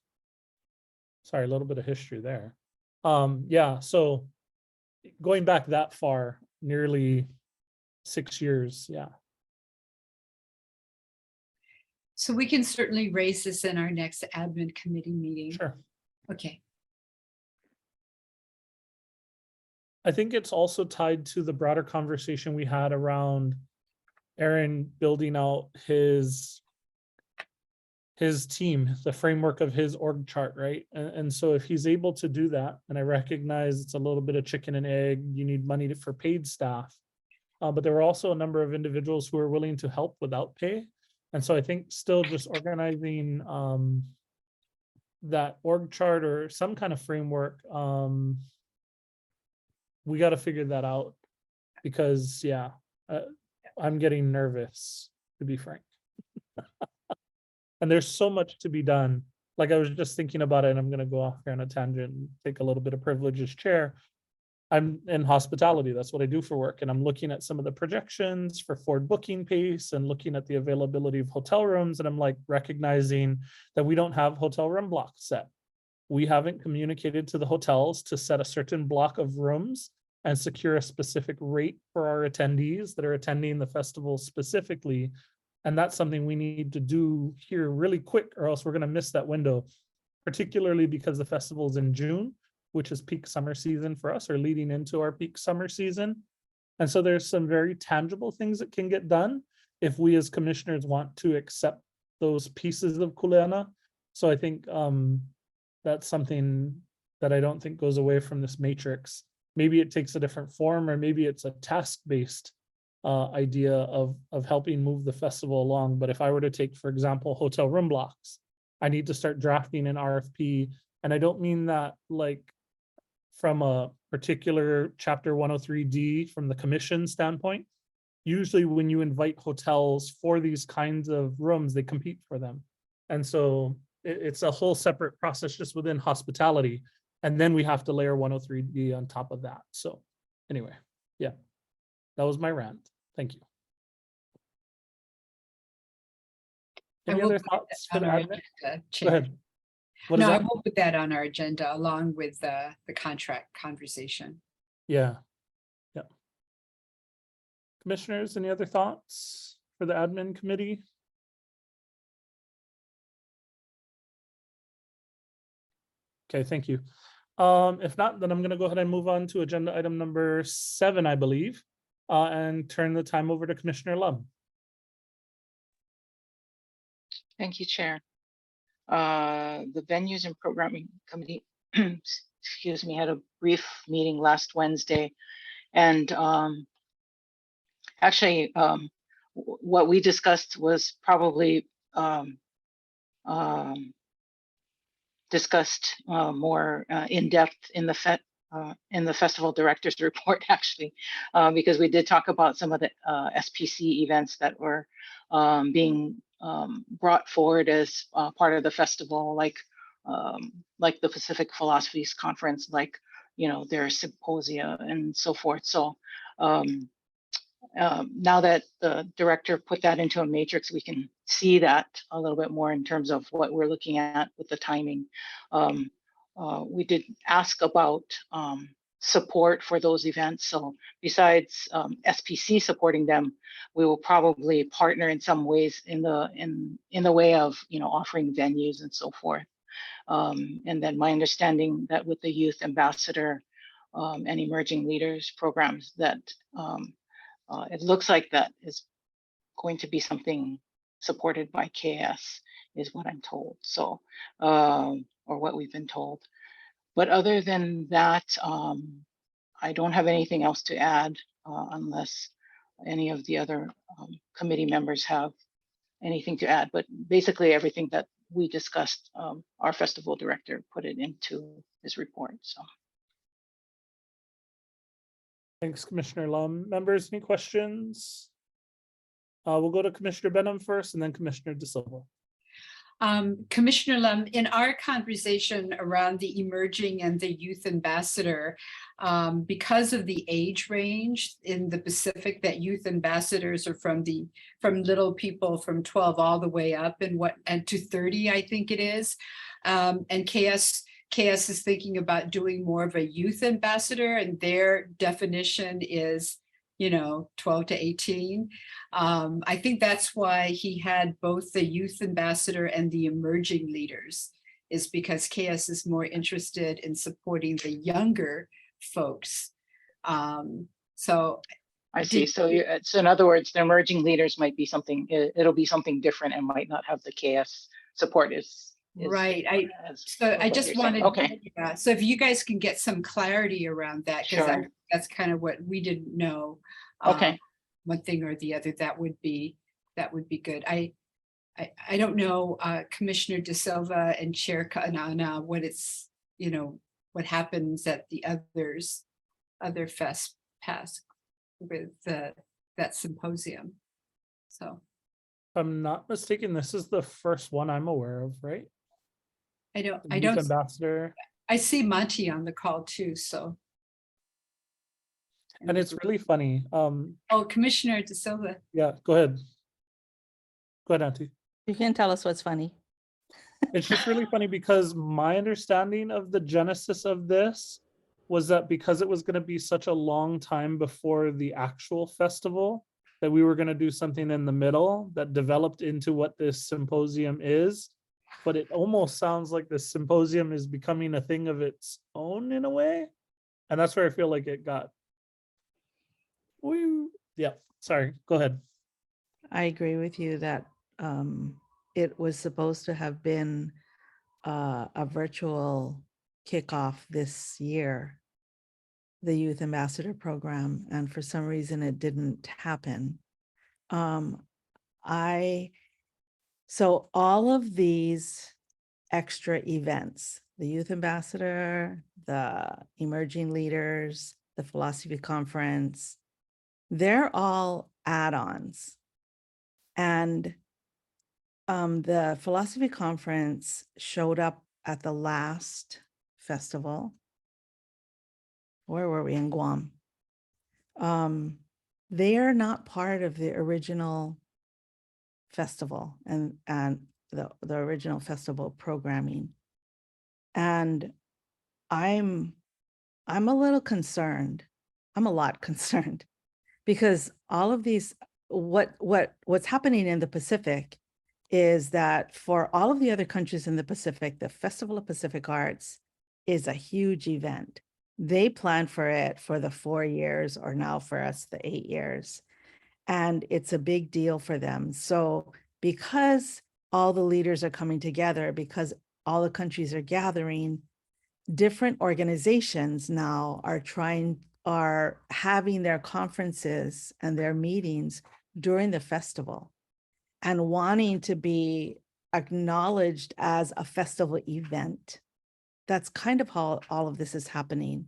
Sorry, a little bit of history there. Yeah, so going back that far, nearly 6 years, yeah. So we can certainly raise this in our next admin committee meeting. Sure. Okay. I think it's also tied to the broader conversation we had around Aaron building out his team, the framework of his org chart, right? And so if he's able to do that, and I recognize it's a little bit of chicken and egg, you need money for paid staff, but there were also a number of individuals who are willing to help without pay. And so I think still just organizing that org chart or some kind of framework, we got to figure that out, because yeah, I'm getting nervous, to be frank. And there's so much to be done. Like I was just thinking about it, and I'm going to go off here on a tangent and take a little bit of privilege as chair. I'm in hospitality. That's what I do for work. And I'm looking at some of the projections for forward booking pace and looking at the availability of hotel rooms. And I'm like recognizing that we don't have hotel room blocks set. We haven't communicated to the hotels to set a certain block of rooms and secure a specific rate for our attendees that are attending the festival specifically. And that's something we need to do here really quick, or else we're going to miss that window, particularly because the festival is in June, which is peak summer season for us, or leading into our peak summer season. And so there's some very tangible things that can get done if we as commissioners want to accept those pieces of kuleana. So I think that's something that I don't think goes away from this matrix. Maybe it takes a different form, or maybe it's a task-based idea of helping move the festival along. But if I were to take, for example, hotel room blocks, I need to start drafting an RFP. And I don't mean that like from a particular chapter 103D from the commission standpoint. Usually when you invite hotels for these kinds of rooms, they compete for them. And so it's a whole separate process just within hospitality. And then we have to layer 103D on top of that. So anyway, yeah. That was my rant. Thank you. Any will other put thoughts that for on the our admin? agenda, Go Chair. ahead. What is No, I that? will put that on our agenda along with the contract conversation. Yeah. Yeah. Commissioners, any other thoughts for the admin committee? Okay, thank you. If not, then I'm going to go ahead and move on to agenda item number 7, I believe, and turn the time over to Commissioner Lum. Thank you, Chair. The Venues and Programming Committee, excuse me, had a brief meeting last Wednesday, and actually, what we discussed was probably discussed more in depth in the festival director's report, actually, because we did talk about some of the SPC events that were being brought forward as part of the festival, like the Pacific Philosophies Conference, like, you know, their symposia and so forth. So now that the director put that into a matrix, we can see that a little bit more in terms of what we're looking at with the timing. We did ask about support for those events. So besides SPC supporting them, we will probably partner in some ways in the way of, you know, offering venues and so forth. And then my understanding that with the Youth Ambassador and Emerging Leaders programs, that it looks like that is going to be something supported by KS, is what I'm told. So, or what we've been told. But other than that, I don't have anything else to add unless any of the other committee members have anything to add. But basically everything that we discussed, our festival director put it into his report. So. Thanks, Commissioner Lum. Members, any questions? We'll go to Commissioner Benham first and then Commissioner De Silva. Commissioner Lum, in our conversation around the emerging and the youth ambassador, because of the age range in the Pacific, that youth ambassadors are from little people from 12 all the way up and to 30, I think it is. And KS is thinking about doing more of a youth ambassador, and their definition is, you know, 12 to 18. I think that's why he had both the youth ambassador and the emerging leaders, is because KS is more interested in supporting the younger folks. So I see. So in other words, the emerging leaders might be something, it'll be something different and might not have the KS support right. I just wanted, okay. Yeah, so if you guys can get some clarity around that, because Sure. that's kind of what we didn't know. Okay. One thing or the other, that would be good. I don't know, Commissioner De Silva and Chair Ka'anana, what it's, you know, what happens at the other FestPAC with that symposium. So. If I'm not mistaken, this is the first one I'm aware of, right? I Youth don't. Ambassador. I see Monty on the call too, so. And it's really funny. Oh, Commissioner De Silva. Yeah, go ahead. Go ahead, Auntie. You can tell us what's funny. It's just really funny because my understanding of the genesis of this was that because it was going to be such a long time before the actual festival, that we were going to do something in the middle that developed into what this symposium is. But it almost sounds like the symposium is becoming a thing of its own in a way. And that's where I feel like it got. Woo. Yeah, sorry, go ahead. I agree with you that it was supposed to have been a virtual kickoff this year, the Youth Ambassador Program, and for some reason it didn't happen. So all of these extra events, the Youth Ambassador, the Emerging Leaders, the Philosophy Conference, they're all add-ons. And the Philosophy Conference showed up at the last festival. Where were we? In Guam. they are not part of the original festival and the original festival programming. And I'm a little concerned. I'm a lot concerned because all of these, what's happening in the Pacific is that for all of the other countries in the Pacific, the Festival of Pacific Arts is a huge event. They plan for it for the 4 years, or now for us, the 8 years. And it's a big deal for them. So because all the leaders are coming together, because all the countries are gathering, different organizations now are having their conferences and their meetings during the festival and wanting to be acknowledged as a festival event. That's kind of how all of this is happening.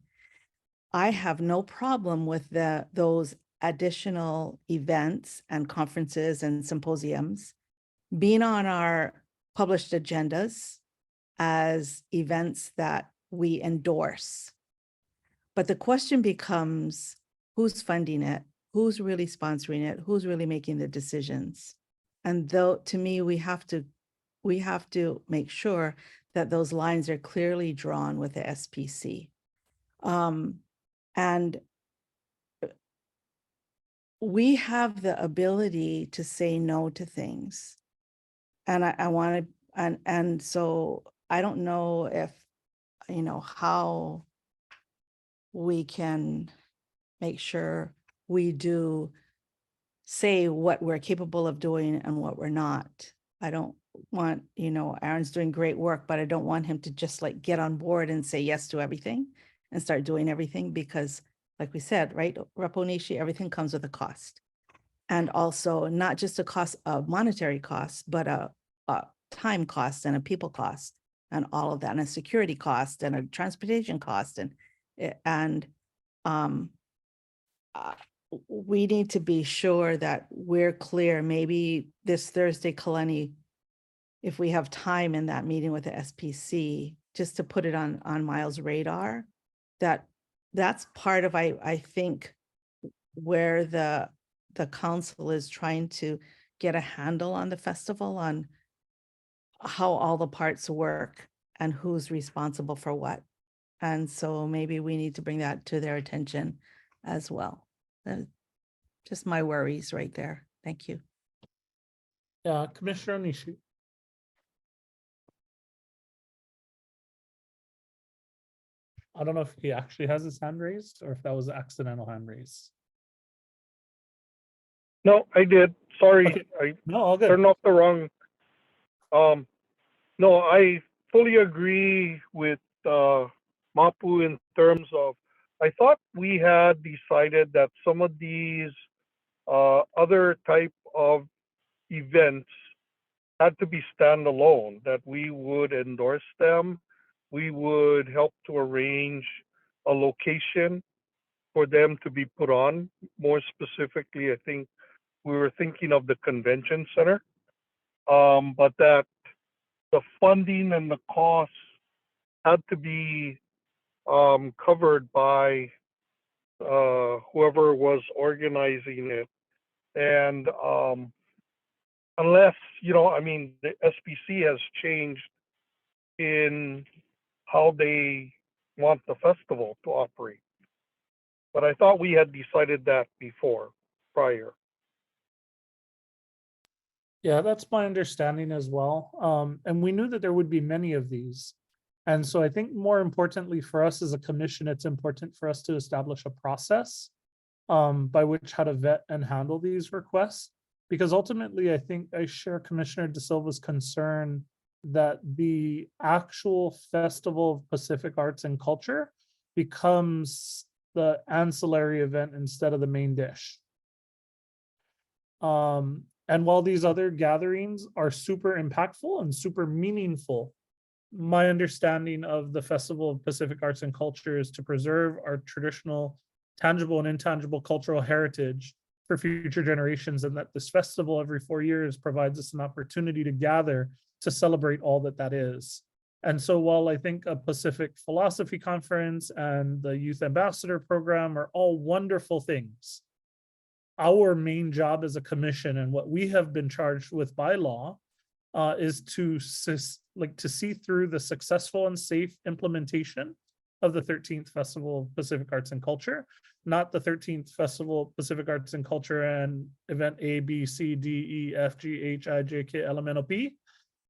I have no problem with those additional events and conferences and symposiums being on our published agendas as events that we endorse. But the question becomes, who's funding it? Who's really sponsoring it? Who's really making the decisions? And though, to me, we have to make sure that those lines are clearly drawn with the SPC. And we have the ability to say no to things. And I want to, and so I don't know if, how we can make sure we do say what we're capable of doing and what we're not. I don't want, Aaron's doing great work, but I don't want him to just like get on board and say yes to everything and start doing everything, because like we said, right, Raponishi, everything comes with a cost. And also not just a cost of monetary costs, but a time cost and a people cost and all of that, and a security cost and a transportation cost. And we need to be sure that we're clear. Maybe this Thursday, Kalani, if we have time in that meeting with the SPC, just to put it on Miles' radar, that's part of, I think, where the council is trying to get a handle on the festival, on how all the parts work and who's responsible for what. And so maybe we need to bring that to their attention as well. Just my worries right there. Thank you. Yeah, Commissioner Onishi. I don't know if he actually has his hand raised or if that was an accidental hand raise. No, I did. Sorry, Okay. I No, all good. turned off the wrong. No, I fully agree with Mapu in terms of, I thought we had decided that some of these other type of events had to be standalone, that we would endorse them. We would help to arrange a location for them to be put on. More specifically, I think we were thinking of the convention center, but that the funding and the costs had to be covered by whoever was organizing it. And unless, I mean, the SPC has changed in how they want the festival to operate. But I thought we had decided that prior. Yeah, that's my understanding as well. And we knew that there would be many of these. And so I think more importantly for us as a commission, it's important for us to establish a process by which how to vet and handle these requests. Because ultimately, I think I share Commissioner De Silva's concern that the actual Festival of Pacific Arts and Culture becomes the ancillary event instead of the main dish. And while these other gatherings are super impactful and super meaningful, my understanding of the Festival of Pacific Arts and Culture is to preserve our traditional, tangible and intangible cultural heritage for future generations, and that this festival every 4 years provides us an opportunity to gather to celebrate all that is. And so while I think a Pacific Philosophy Conference and the Youth Ambassador Program are all wonderful things, our main job as a commission and what we have been charged with by law is to see through the successful and safe implementation of the 13th Festival of Pacific Arts and Culture, not the 13th Festival of Pacific Arts and Culture and event A, B, C, D, E, F, G, H, I, J, K, L, M, N, O, P.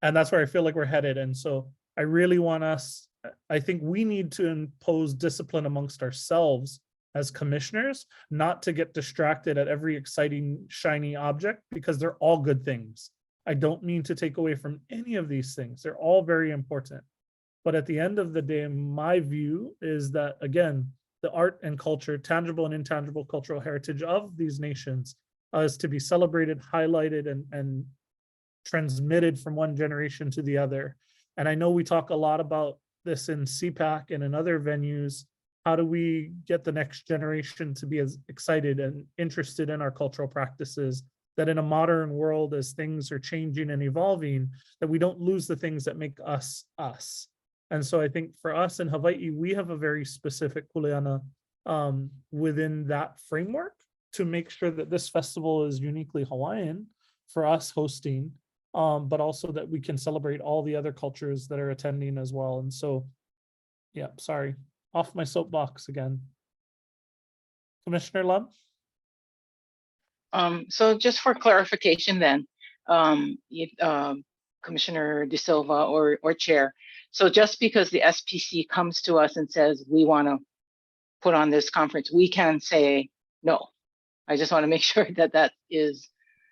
And that's where I feel like we're headed. And so I really want us, I think we need to impose discipline amongst ourselves as commissioners, not to get distracted at every exciting, shiny object, because they're all good things. I don't mean to take away from any of these things. They're all very important. But at the end of the day, my view is that, again, the art and culture, tangible and intangible cultural heritage of these nations is to be celebrated, highlighted, and transmitted from one generation to the other. And I know we talk a lot about this in CPAC and in other venues. How do we get the next generation to be as excited and interested in our cultural practices, that in a modern world, as things are changing and evolving, that we don't lose the things that make us us. And so I think for us in Hawaii, we have a very specific kuleana within that framework to make sure that this festival is uniquely Hawaiian for us hosting, but also that we can celebrate all the other cultures that are attending as well. And so, yeah, sorry, off my soapbox again. Commissioner Lum? So just for clarification then, Commissioner De Silva or Chair, so just because the SPC comes to us and says, we want to put on this conference, we can say no. I just want to make sure that that is,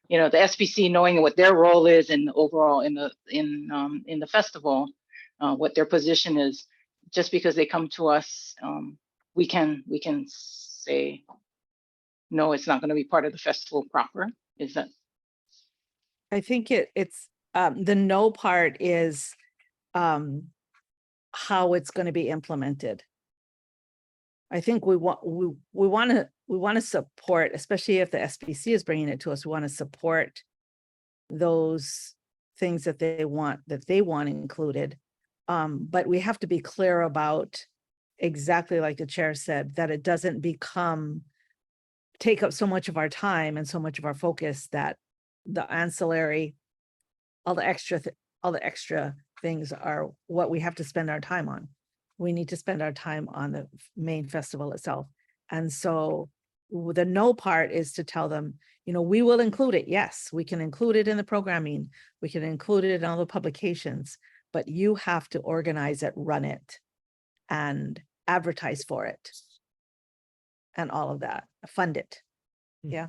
the SPC, knowing what their role is in the overall in the festival, what their position is, just because they come to us, we can say no, it's not going to be part of the festival proper. Is that? I think it's the no part is how it's going to be implemented. I think we want to support, especially if the SPC is bringing it to us, we want to support those things that they want included. But we have to be clear about, exactly like the chair said, that it doesn't take up so much of our time and so much of our focus that the ancillary, all the extra things are what we have to spend our time on. We need to spend our time on the main festival itself. And so the no part is to tell them, we will include it. Yes, we can include it in the programming. We can include it in all the publications, but you have to organize it, run it, and advertise for it. And all of that, fund it. Yeah.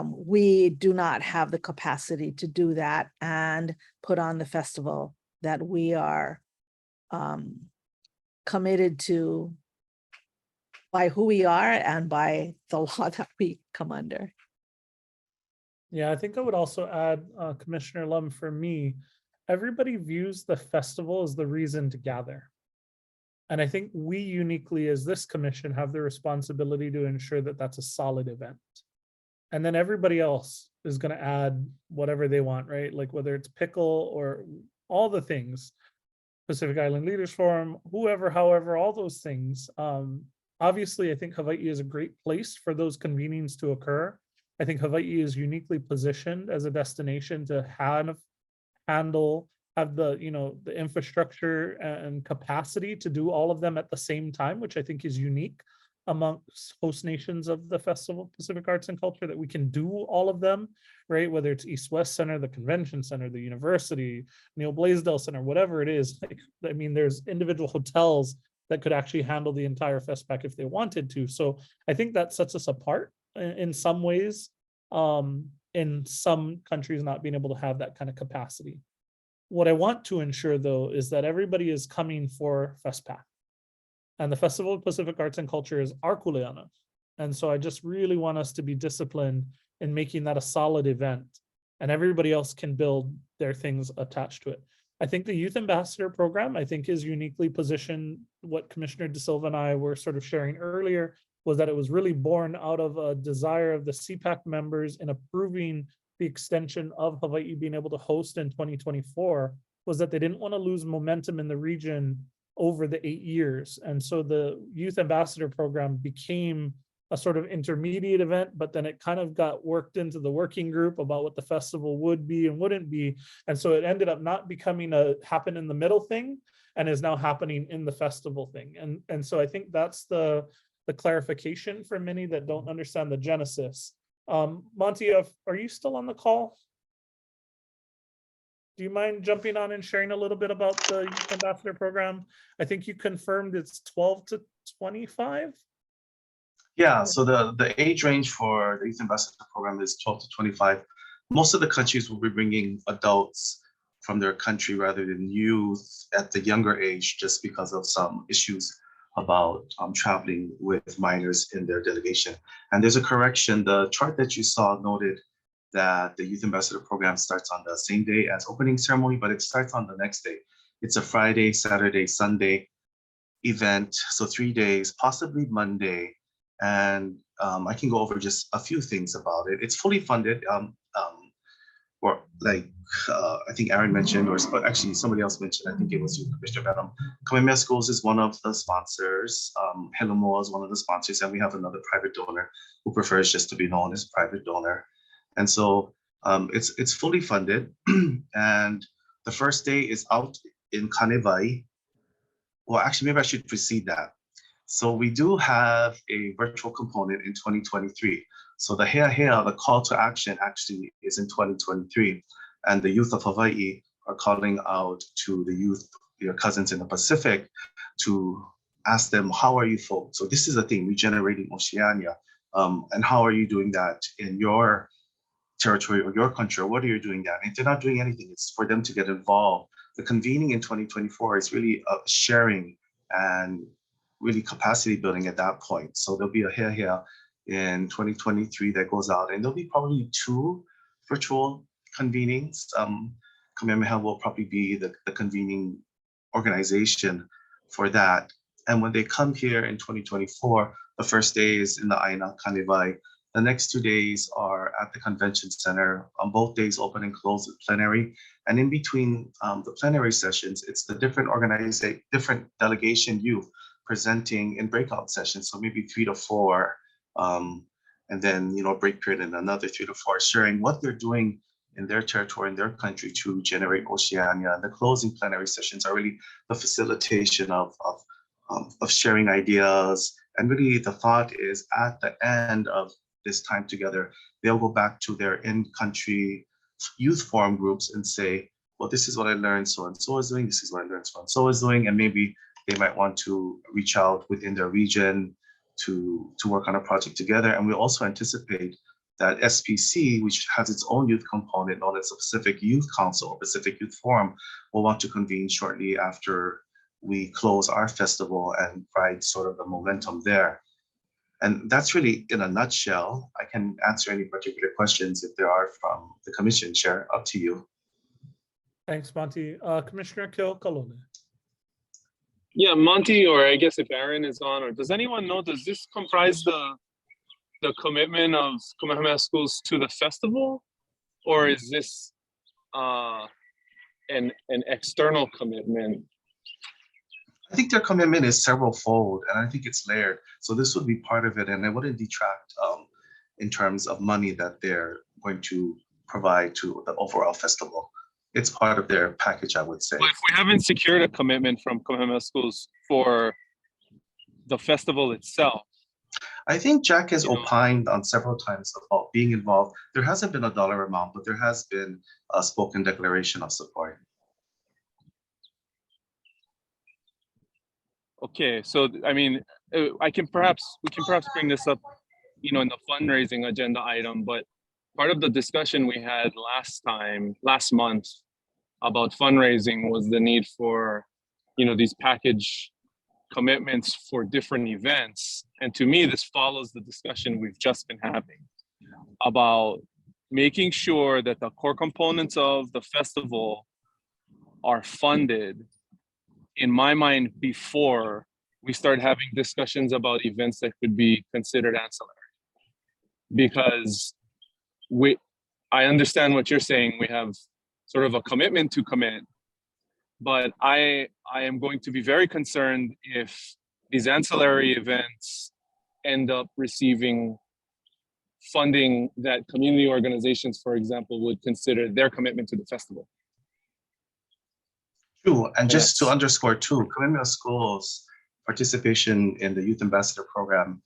We do not have the capacity to do that and put on the festival that we are committed to by who we are and by the law that we come under. Yeah, I think I would also add, Commissioner Lum, for me, everybody views the festival as the reason to gather. And I think we uniquely as this commission have the responsibility to ensure that that's a solid event. And then everybody else is going to add whatever they want, right? Like whether it's pickle or all the things, Pacific Island Leaders Forum, whoever, however, all those things. Obviously, I think Hawaii is a great place for those convenings to occur. I think Hawaii is uniquely positioned as a destination to have the infrastructure and capacity to do all of them at the same time, which I think is unique amongst host nations of the Festival of Pacific Arts and Culture, that we can do all of them, right? Whether it's East-West Center, the Convention Center, the University, Neil Blaisdell Center, whatever it is. There's individual hotels that could actually handle the entire FestPAC if they wanted to. So I think that sets us apart in some ways, in some countries not being able to have that kind of capacity. What I want to ensure, though, is that everybody is coming for FestPAC. And the Festival of Pacific Arts and Culture is our kuleana. And so I just really want us to be disciplined in making that a solid event, and everybody else can build their things attached to it. I think the Youth Ambassador Program, I think, is uniquely positioned. What Commissioner De Silva and I were sort of sharing earlier was that it was really born out of a desire of the CPAC members in approving the extension of Hawaii being able to host in 2024, was that they didn't want to lose momentum in the region over the 8 years. And so the Youth Ambassador Program became a sort of intermediate event, but then it kind of got worked into the working group about what the festival would be and wouldn't be. And so it ended up not becoming a happen in the middle thing and is now happening in the festival thing. And so I think that's the clarification for many that don't understand the genesis. Monty, are you still on the call? Do you mind jumping on and sharing a little bit about the Youth Ambassador program? I think you confirmed it's 12 to 25. Yeah, so the age range for the Youth Ambassador program is 12 to 25. Most of the countries will be bringing adults from their country rather than youth at the younger age, just because of some issues about traveling with minors in their delegation. And there's a correction. The chart that you saw noted that the Youth Ambassador program starts on the same day as opening ceremony, but it starts on the next day. It's a Friday, Saturday, Sunday event, so 3 days, possibly Monday. And I can go over just a few things about it. It's fully funded. Or like I think Aaron mentioned, or actually somebody else mentioned, I think it was you, Mr. Benham. Kamehameha Schools is one of the sponsors. Hello Moa is one of the sponsors, and we have another private donor who prefers just to be known as private donor. And so it's fully funded. And the first day is out in Kanevai. Well, actually, maybe I should precede that. So we do have a virtual component in 2023. So the Hea Hea, the call to action actually is in 2023. And the youth of Hawaii are calling out to the youth, your cousins in the Pacific, to ask them, how are you folks? So this is the thing, regenerating Oceania. And how are you doing that in your territory or your country, or what are you doing that? And if they're not doing anything, it's for them to get involved. The convening in 2024 is really sharing and really capacity building at that point. So there'll be a Hea Hea in 2023 that goes out, and there'll be probably 2 virtual convenings. Kamehameha will probably be the convening organization for that. And when they come here in 2024, the first day is in the Aina Kanevai. The next 2 days are at the convention center. On both days, open and closed with plenary. And in between the plenary sessions, it's the different delegation youth presenting in breakout sessions. So maybe 3 to 4, and then, break period and another 3 to 4, sharing what they're doing in their territory, in their country to generate Oceania. And the closing plenary sessions are really the facilitation of sharing ideas. And really the thought is at the end of this time together, they'll go back to their in-country youth forum groups and say, well, this is what I learned so-and-so is doing, this is what I learned so-and-so is doing, and maybe they might want to reach out within their region to work on a project together. And we also anticipate that SPC, which has its own youth component known as the Pacific Youth Council or Pacific Youth Forum, will want to convene shortly after we close our festival and ride sort of the momentum there. And that's really in a nutshell. I can answer any particular questions if there are from the commission. Chair, up to you. Thanks, Monty. Commissioner Keokalole. Yeah, Monty, or I guess if Aaron is on, or does anyone know, does this comprise the commitment of Kamehameha Schools to the festival? Or is this an external commitment? I think their commitment is several-fold, and I think it's layered. So this would be part of it, and it wouldn't detract in terms of money that they're going to provide to the overall festival. It's part of their package, I would say. Well, if we haven't secured a commitment from Kamehameha Schools for the festival itself, I think Jack has opined on several times about being involved. There hasn't been a dollar amount, but there has been a spoken declaration of support. okay, so I mean, we can perhaps bring this up, in the fundraising agenda item. But part of the discussion we had last month about fundraising was the need for, these package commitments for different events. And to me, this follows the discussion we've just been having about making sure that the core components of the festival are funded, in my mind, before we start having discussions about events that could be considered ancillary. Because I understand what you're saying, we have sort of a commitment to commit, but I am going to be very concerned if these ancillary events end up receiving funding that community organizations, for example, would consider their commitment to the festival. True, and just to that's- underscore too, Kamehameha Schools' participation in the Youth Ambassador Program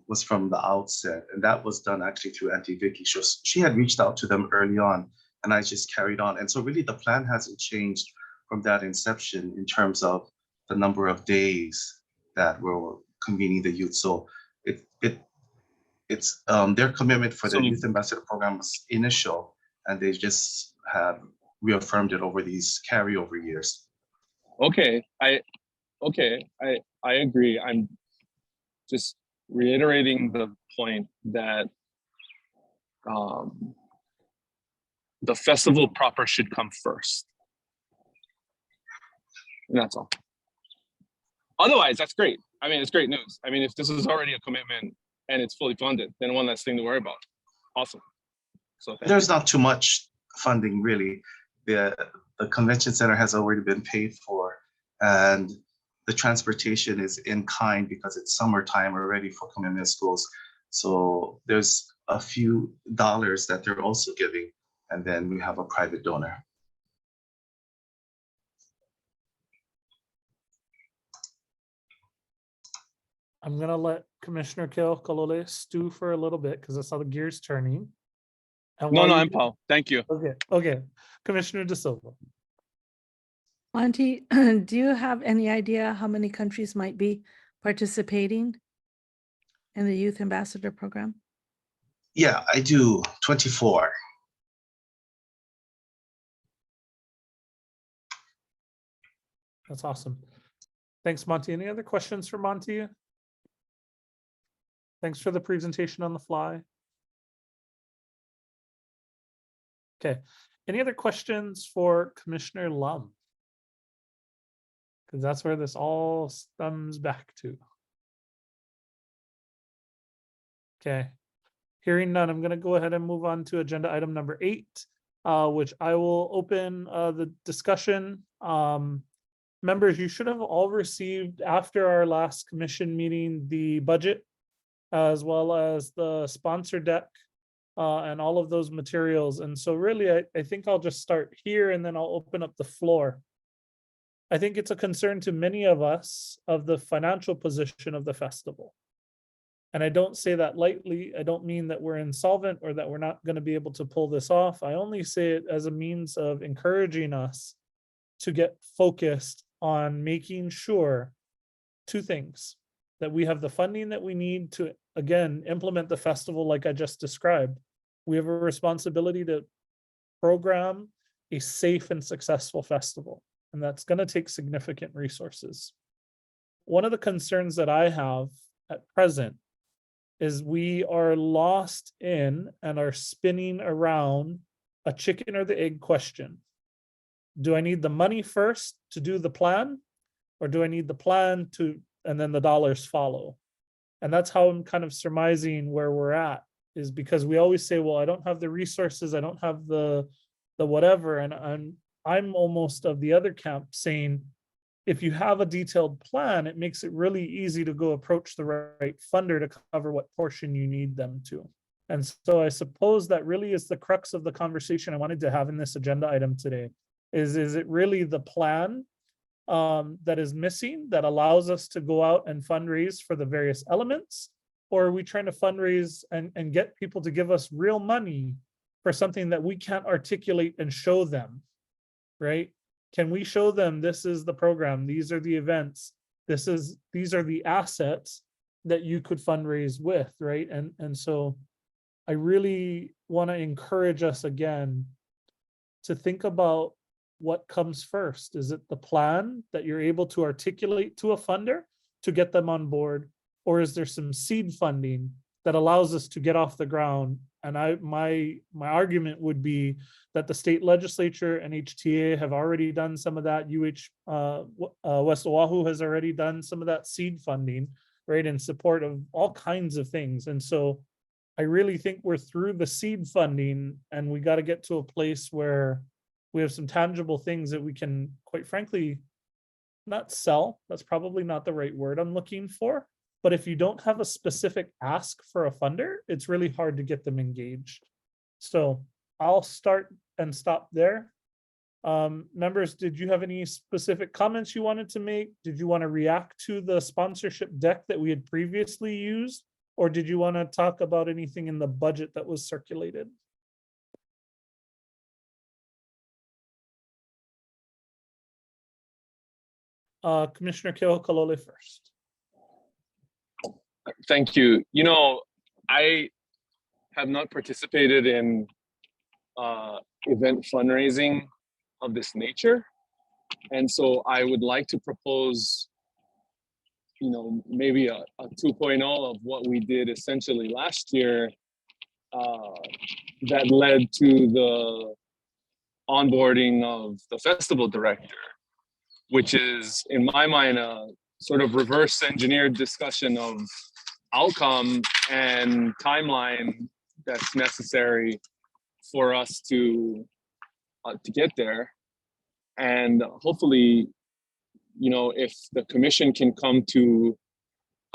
was from the outset, and that was done actually through Auntie Vicky. She had reached out to them early on, and I just carried on. And so really the plan hasn't changed from that inception in terms of the number of days that we're convening the youth. So it's their commitment for the So- Youth Ambassador Program was initial, and they just have reaffirmed it over these carryover years. Okay, I agree. I'm just reiterating the point that the festival proper should come first. And that's all. Otherwise, that's great. I mean, it's great news. I mean, if this is already a commitment and it's fully funded, then one less thing to worry about. Awesome. So thank There's you. not too much funding really. The convention center has already been paid for, and the transportation is in kind because it's summertime already for Kamehameha Schools. So there's a few dollars that they're also giving, and then we have a private donor. I'm gonna let Commissioner Kalole stew for a little bit because I saw the gears turning. And No, while no, you- I'm Paul. Thank you. Okay, Commissioner De Silva. Monty, do you have any idea how many countries might be participating in the Youth Ambassador Program? Yeah, I do. 24. That's awesome. Thanks, Monty. Any other questions for Monty? Thanks for the presentation on the fly. Okay, any other questions for Commissioner Lum? Because that's where this all stems back to. Okay, hearing none, I'm going to go ahead and move on to agenda item number 8, which I will open the discussion. Members, you should have all received after our last commission meeting the budget, as well as the sponsor deck, and all of those materials. And so really, I think I'll just start here and then I'll open up the floor. I think it's a concern to many of us of the financial position of the festival. And I don't say that lightly. I don't mean that we're insolvent or that we're not going to be able to pull this off. I only say it as a means of encouraging us to get focused on making sure 2 things: that we have the funding that we need to, again, implement the festival like I just described. We have a responsibility to program a safe and successful festival, and that's going to take significant resources. One of the concerns that I have at present is we are lost in and are spinning around a chicken or the egg question. Do I need the money first to do the plan, or do I need the plan to, and then the dollars follow? And that's how I'm kind of surmising where we're at, is because we always say, well, I don't have the resources, I don't have the whatever. And I'm almost of the other camp saying, if you have a detailed plan, it makes it really easy to go approach the right funder to cover what portion you need them to. And so I suppose that really is the crux of the conversation I wanted to have in this agenda item today. Is it really the plan that is missing that allows us to go out and fundraise for the various elements? Or are we trying to fundraise and get people to give us real money for something that we can't articulate and show them, right? Can we show them this is the program, these are the events, these are the assets that you could fundraise with, right? And so I really want to encourage us again to think about what comes first. Is it the plan that you're able to articulate to a funder to get them on board? Or is there some seed funding that allows us to get off the ground? And my argument would be that the state legislature and HTA have already done some of that. West Oahu has already done some of that seed funding, right, in support of all kinds of things. And so I really think we're through the seed funding, and we got to get to a place where we have some tangible things that we can, quite frankly, not sell. That's probably not the right word I'm looking for, But if you don't have a specific ask for a funder, it's really hard to get them engaged. So I'll start and stop there. Members, did you have any specific comments you wanted to make? Did you want to react to the sponsorship deck that we had previously used? Or did you want to talk about anything in the budget that was circulated? Commissioner Keokalole first. Thank you. You know, I have not participated in event fundraising of this nature. And so I would like to propose, you know, maybe a 2.0 of what we did essentially last year that led to the onboarding of the festival director, which is, in my mind, a sort of reverse engineered discussion of outcome and timeline that's necessary for us to get there. And hopefully, you know, if the commission can come to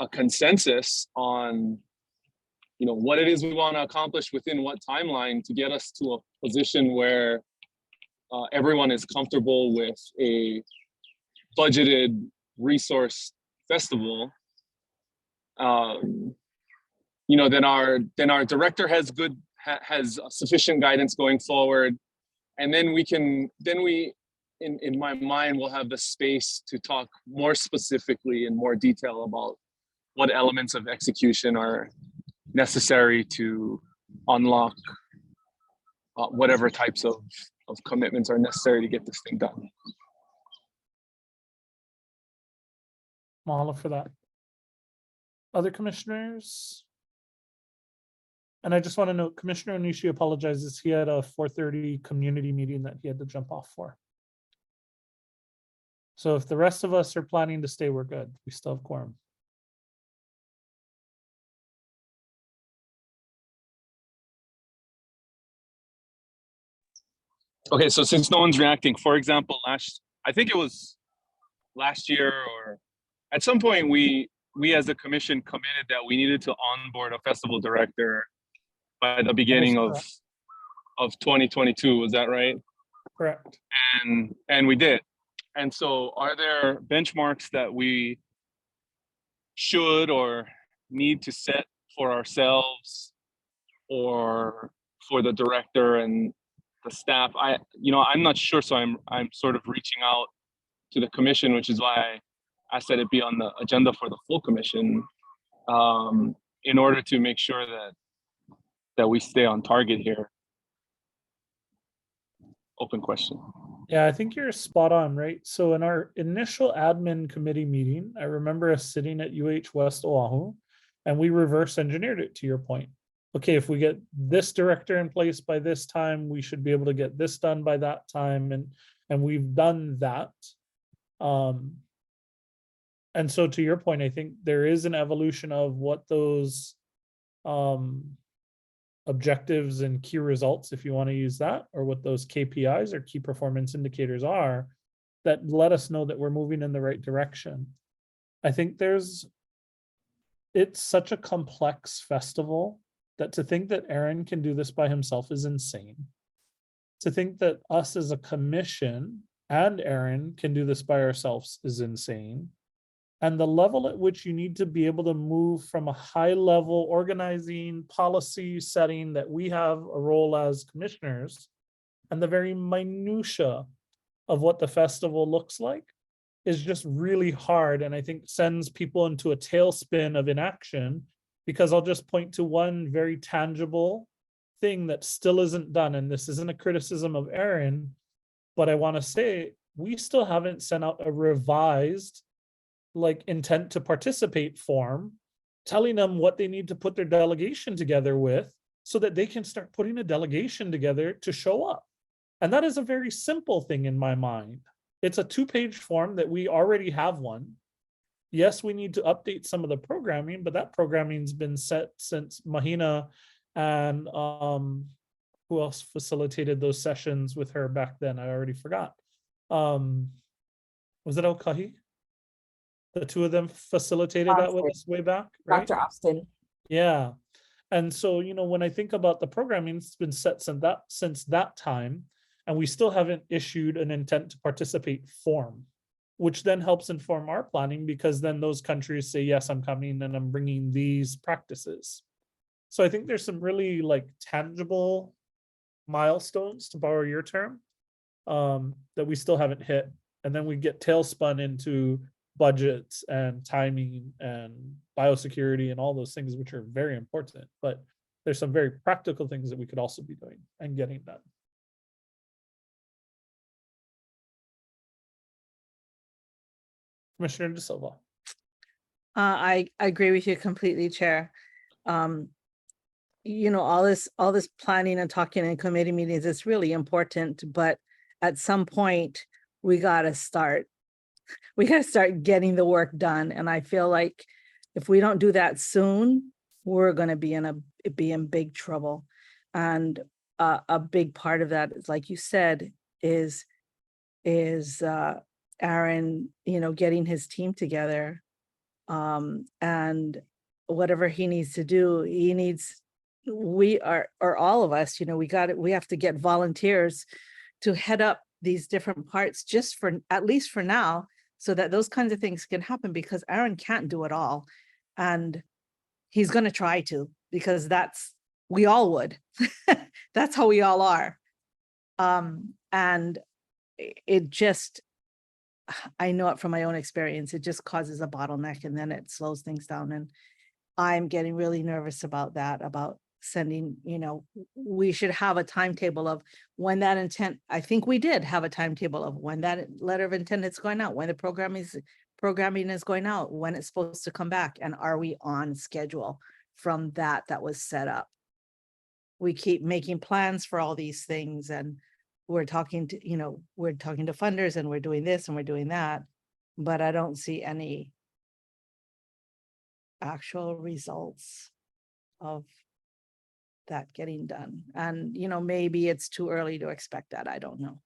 a consensus on, you know, what it is we want to accomplish within what timeline to get us to a position where everyone is comfortable with a budgeted resource festival, you know, then our director has sufficient guidance going forward, and then we in my mind will have the space to talk more specifically in more detail about what elements of execution are necessary to unlock whatever types of commitments are necessary to get this thing done. Mahalo for that. Other commissioners? And I just want to note, Commissioner Onishi apologizes. He had a 4:30 community meeting that he had to jump off for. So if the rest of us are planning to stay, we're good. We still have quorum. Okay, so since no one's reacting, for example, I think it was last year or at some point we as a commission committed that we needed to onboard a festival director by the beginning of 2022. Was that right? Correct. And we did. And so are there benchmarks that we should or need to set for ourselves or for the director and the staff? I'm not sure, so I'm sort of reaching out to the commission, which is why I said it be on the agenda for the full commission, in order to make sure that we stay on target here. Open question. Yeah, I think you're spot on, right? So in our initial admin committee meeting, I remember us sitting at UH West Oahu, and we reverse engineered it to your point. Okay, if we get this director in place by this time, we should be able to get this done by that time, and we've done that. And so to your point, I think there is an evolution of what those objectives and key results, if you want to use that, or what those KPIs or key performance indicators are that let us know that we're moving in the right direction. I think it's such a complex festival that to think that Aaron can do this by himself is insane. To think that us as a commission and Aaron can do this by ourselves is insane. And the level at which you need to be able to move from a high level organizing policy setting that we have a role as commissioners, and the very minutia of what the festival looks like is just really hard. And I think sends people into a tailspin of inaction, because I'll just point to one very tangible thing that still isn't done. And this isn't a criticism of Aaron, but I want to say we still haven't sent out a revised intent to participate form, telling them what they need to put their delegation together with so that they can start putting a delegation together to show up. And that is a very simple thing in my mind. It's a 2-page form that we already have one. Yes, we need to update some of the programming, but that programming's been set since Mahina and who else facilitated those sessions with her back then? I already forgot. Was it Okahi? The two of them facilitated that with Austin. us way back, right? Dr. Austin. Yeah. And so, you know, when I think about the programming, it's been set since that time, and we still haven't issued an intent to participate form, which then helps inform our planning, because then those countries say, yes, I'm coming and I'm bringing these practices. So I think there's some really like tangible milestones, to borrow your term, that we still haven't hit. And then we get tailspun into budgets and timing and biosecurity and all those things, which are very important. But there's some very practical things that we could also be doing and getting done. Commissioner De Silva. I agree with you completely, Chair. You know, all this planning and talking in committee meetings is really important, but at some point we gotta start getting the work done. And I feel like if we don't do that soon, we're gonna be in big trouble. And a big part of that is, like you said, is Aaron, you know, getting his team together, and whatever he needs to do, we are, or all of us, you know, we have to get volunteers to head up these different parts, just for, at least for now, so that those kinds of things can happen, because Aaron can't do it all. And he's going to try to, because we all would. That's how we all are. And it just, I know it from my own experience, it just causes a bottleneck, and then it slows things down. And I'm getting really nervous about that, about sending, you know, we should have a timetable of when that intent, I think we did have a timetable of when that letter of intent is going out, when the programming is going out, when it's supposed to come back, and are we on schedule from that was set up. We keep making plans for all these things, and we're talking to funders, and we're doing this and we're doing that, but I don't see any actual results of that getting done. And, you know, maybe it's too early to expect that. I don't know.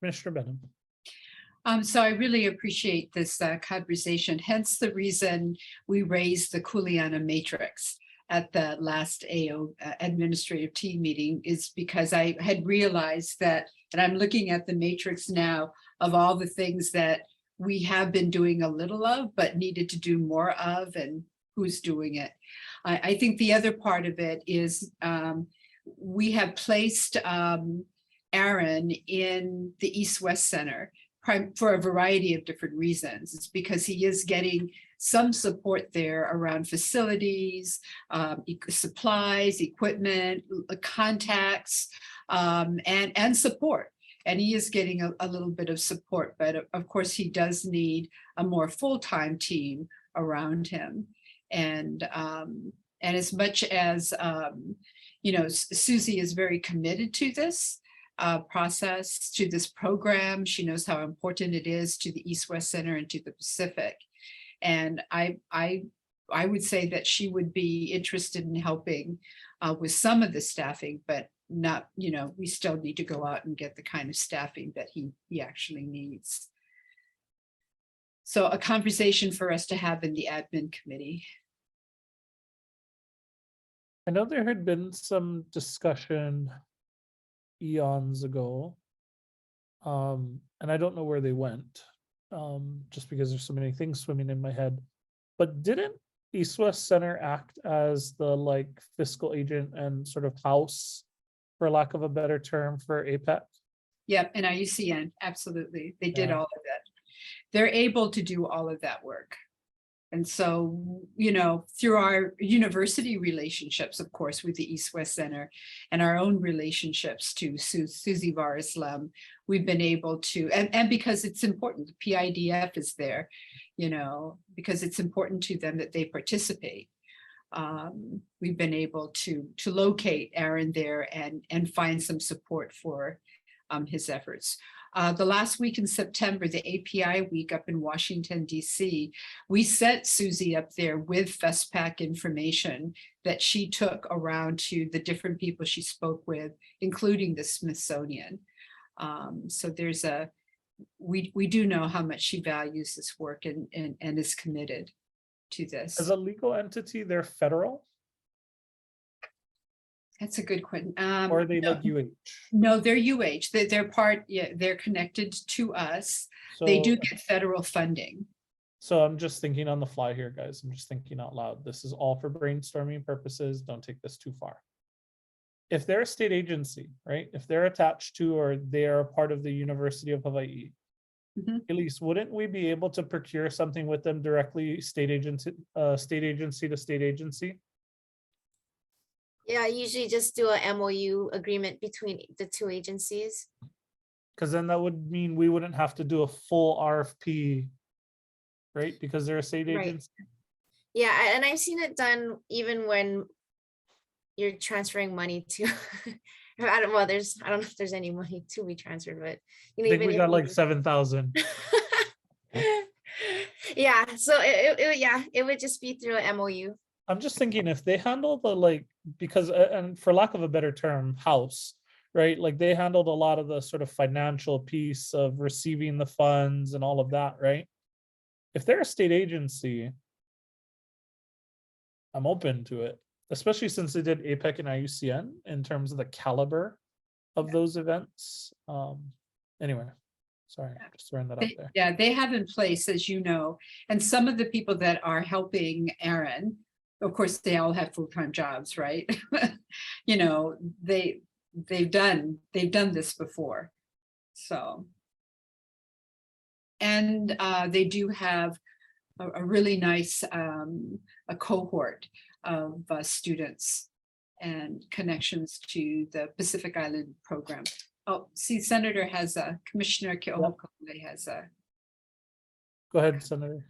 Commissioner Benham. So I really appreciate this conversation, hence the reason we raised the Kuleana matrix at the last AO administrative team meeting, is because I had realized that, and I'm looking at the matrix now of all the things that we have been doing a little of, but needed to do more of, and who's doing it. I think the other part of it is we have placed Aaron in the East-West Center for a variety of different reasons. It's because he is getting some support there around facilities, supplies, equipment, contacts, and support. And he is getting a little bit of support, but of course he does need a more full-time team around him. And as much as, you know, Susie is very committed to this process, to this program. She knows how important it is to the East-West Center and to the Pacific. And I would say that she would be interested in helping with some of the staffing, but not, you know, we still need to go out and get the kind of staffing that he actually needs. So a conversation for us to have in the admin committee. I know there had been some discussion eons ago, and I don't know where they went, just because there's so many things swimming in my head. But didn't East-West Center act as the like fiscal agent and sort of house, for lack of a better term, for APEC? Yep, and IUCN, absolutely. They did Yeah. all of that. They're able to do all of that work. And so, you know, through our university relationships, of course, with the East-West Center and our own relationships to Susie Varislam, we've been able to, and because it's important, the PIDF is there, you know, because it's important to them that they participate. We've been able to locate Aaron there and find some support for his efforts. The last week in September, the API week up in Washington, DC, we set Susie up there with FestPAC information that she took around to the different people she spoke with, including the Smithsonian. So there's we do know how much she values this work and is committed to this. As a legal entity, they're federal, That's a good question. or are they No. like UH? No, they're UH. They're part, yeah, they're connected to us. They do So, get federal funding. so I'm just thinking on the fly here, guys. I'm just thinking out loud. This is all for brainstorming purposes. Don't take this too far. If they're a state agency, right? If they're attached to or they are a part of the University of Hawaii, Mhm. Elise, wouldn't we be able to procure something with them directly, state agency to state agency? Yeah, I usually just do a MOU agreement between the two agencies. Because then that would mean we wouldn't have to do a full RFP, right? Because they're a state Right. agency. Yeah, and I've seen it done even when you're transferring money to, I don't know if there's any money to be transferred, but you I know, think even we if got you like just- 7,000. Yeah, so it would just be through an MOU. I'm just thinking if they handle the because and for lack of a better term, house, right? Like they handled a lot of the sort of financial piece of receiving the funds and all of that, right? If they're a state agency, I'm open to it, especially since they did APEC and IUCN in terms of the caliber of those events. Anyway, sorry, just throwing that out there. Yeah, they have in place, as you know, and some of the people that are helping Aaron, of course, they all have full-time jobs, right? You know, they've done this before. So. And they do have a really nice a cohort of students and connections to the Pacific Island program. Oh, see, Senator has a Commissioner Keohokole has a. Go ahead, Senator.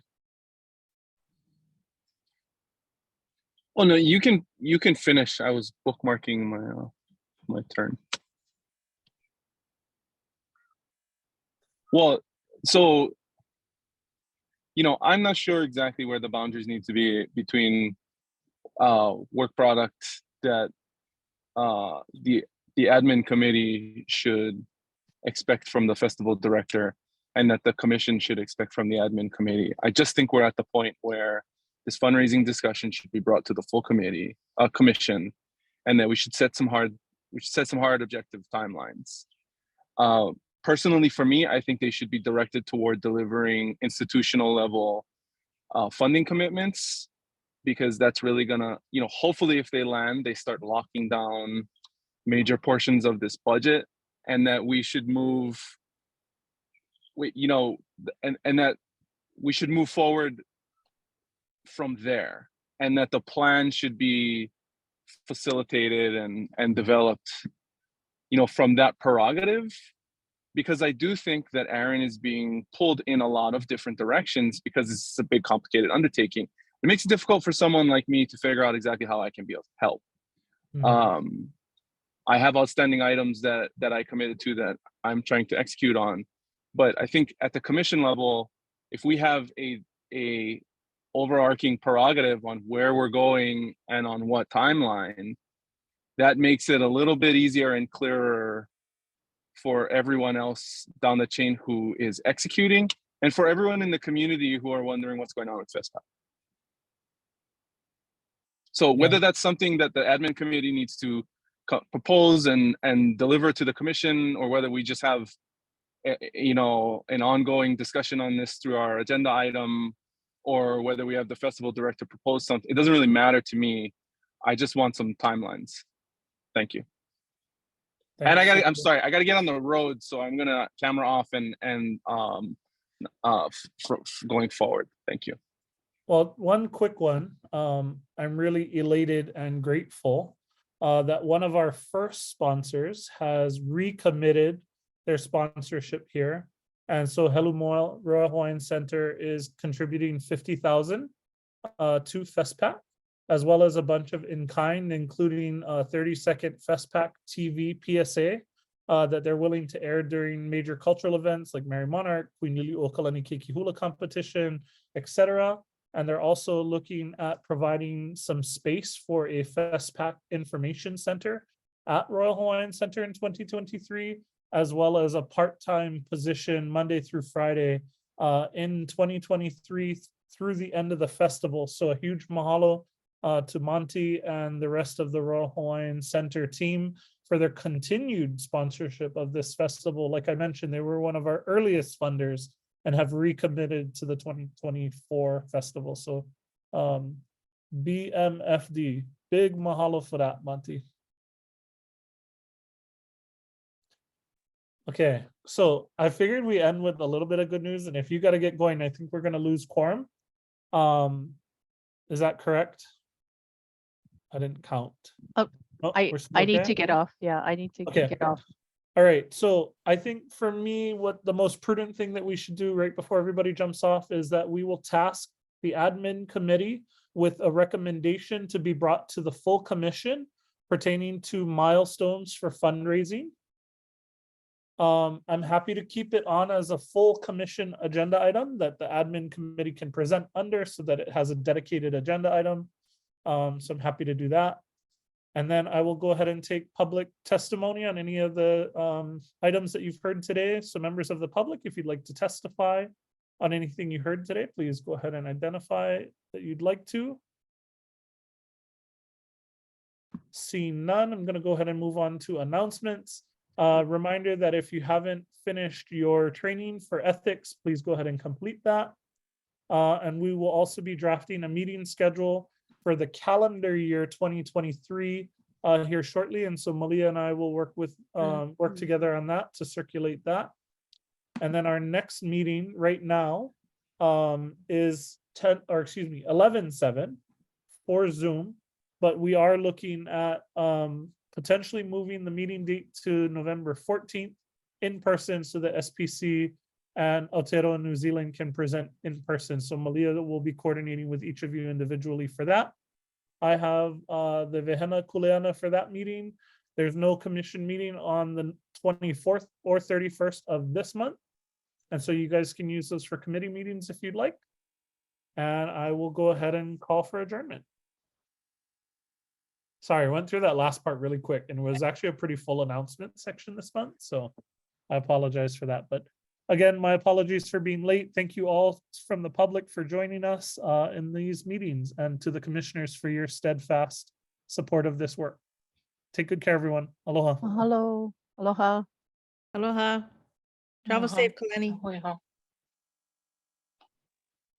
Oh no, you can finish. I was bookmarking my turn. Well, so I'm not sure exactly where the boundaries need to be between work product that the admin committee should expect from the festival director and that the commission should expect from the admin committee. I just think we're at the point where this fundraising discussion should be brought to the full commission, and that we should set some hard objective timelines. Personally, for me, I think they should be directed toward delivering institutional level funding commitments, because that's really gonna, hopefully if they land, they start locking down major portions of this budget, and that we should move, and that we should move forward from there, and that the plan should be facilitated and developed, from that prerogative. Because I do think that Aaron is being pulled in a lot of different directions because it's a big, complicated undertaking. It makes it difficult for someone like me to figure out exactly how I can be of help. Mhm. I have outstanding items that I committed to that I'm trying to execute on. But I think at the commission level, if we have a overarching prerogative on where we're going and on what timeline, that makes it a little bit easier and clearer for everyone else down the chain who is executing, and for everyone in the community who are wondering what's going on with FestPAC. So whether that's something that the admin committee needs to propose and deliver to the commission, or whether we just have an ongoing discussion on this through our agenda item, or whether we have the festival director propose something, it doesn't really matter to me. I just want some timelines. Thank you. And I'm sorry, I gotta get on the road, so I'm gonna camera off and going forward. Thank you. Well, one quick one. I'm really elated and grateful that one of our first sponsors has recommitted their sponsorship here. And so Hello Royal Hawaiian Center is contributing $50,000 to FestPAC, as well as a bunch of in-kind, including a 30-second FestPAC TV PSA that they're willing to air during major cultural events like Mary Monarch, Queen Liliuokalani Keiki Hula competition, etc. And they're also looking at providing some space for a FestPAC information center at Royal Hawaiian Center in 2023. as well as a part-time position Monday through Friday in 2023 through the end of the festival. So a huge mahalo to Monty and the rest of the Royal Hawaiian Center team for their continued sponsorship of this festival. Like I mentioned, they were one of our earliest funders and have recommitted to the 2024 festival. So BMFD, big mahalo for that, Monty. Okay, so I figured we end with a little bit of good news, and if you got to get going, I think we're going to lose quorum. Is that correct? I didn't count. Oh, Oh, I we're still need okay? to get off. Yeah, I need to Okay. get off. All right, so I think for me, what the most prudent thing that we should do right before everybody jumps off is that we will task the admin committee with a recommendation to be brought to the full commission pertaining to milestones for fundraising. I'm happy to keep it on as a full commission agenda item that the admin committee can present under so that it has a dedicated agenda item. So I'm happy to do that. And then I will go ahead and take public testimony on any of the items that you've heard today. So members of the public, if you'd like to testify on anything you heard today, please go ahead and identify that you'd like to. Seeing none, I'm going to go ahead and move on to announcements. Reminder that if you haven't finished your training for ethics, please go ahead and complete that. And we will also be drafting a meeting schedule for the calendar year 2023 here shortly. And so Malia and I will work together on that to circulate that. And then our next meeting right now is 11/7 for Zoom, but we are looking at potentially moving the meeting date to November 14th in person so that SPC and Aotearoa New Zealand can present in person. So Malia will be coordinating with each of you individually for that. I have the Vehena Kuleana for that meeting. There's no commission meeting on the 24th or 31st of this month. And so you guys can use those for committee meetings if you'd like. And I will go ahead and call for adjournment. Sorry, I went through that last part really quick, and it was actually a pretty full announcement section this month. So I apologize for that. But again, my apologies for being late. Thank you all from the public for joining us in these meetings, and to the commissioners for your steadfast support of this work. Take good care, everyone. Aloha. Mahalo. Aloha. Aloha. Travel Aloha. safe, Kalani. Aloha.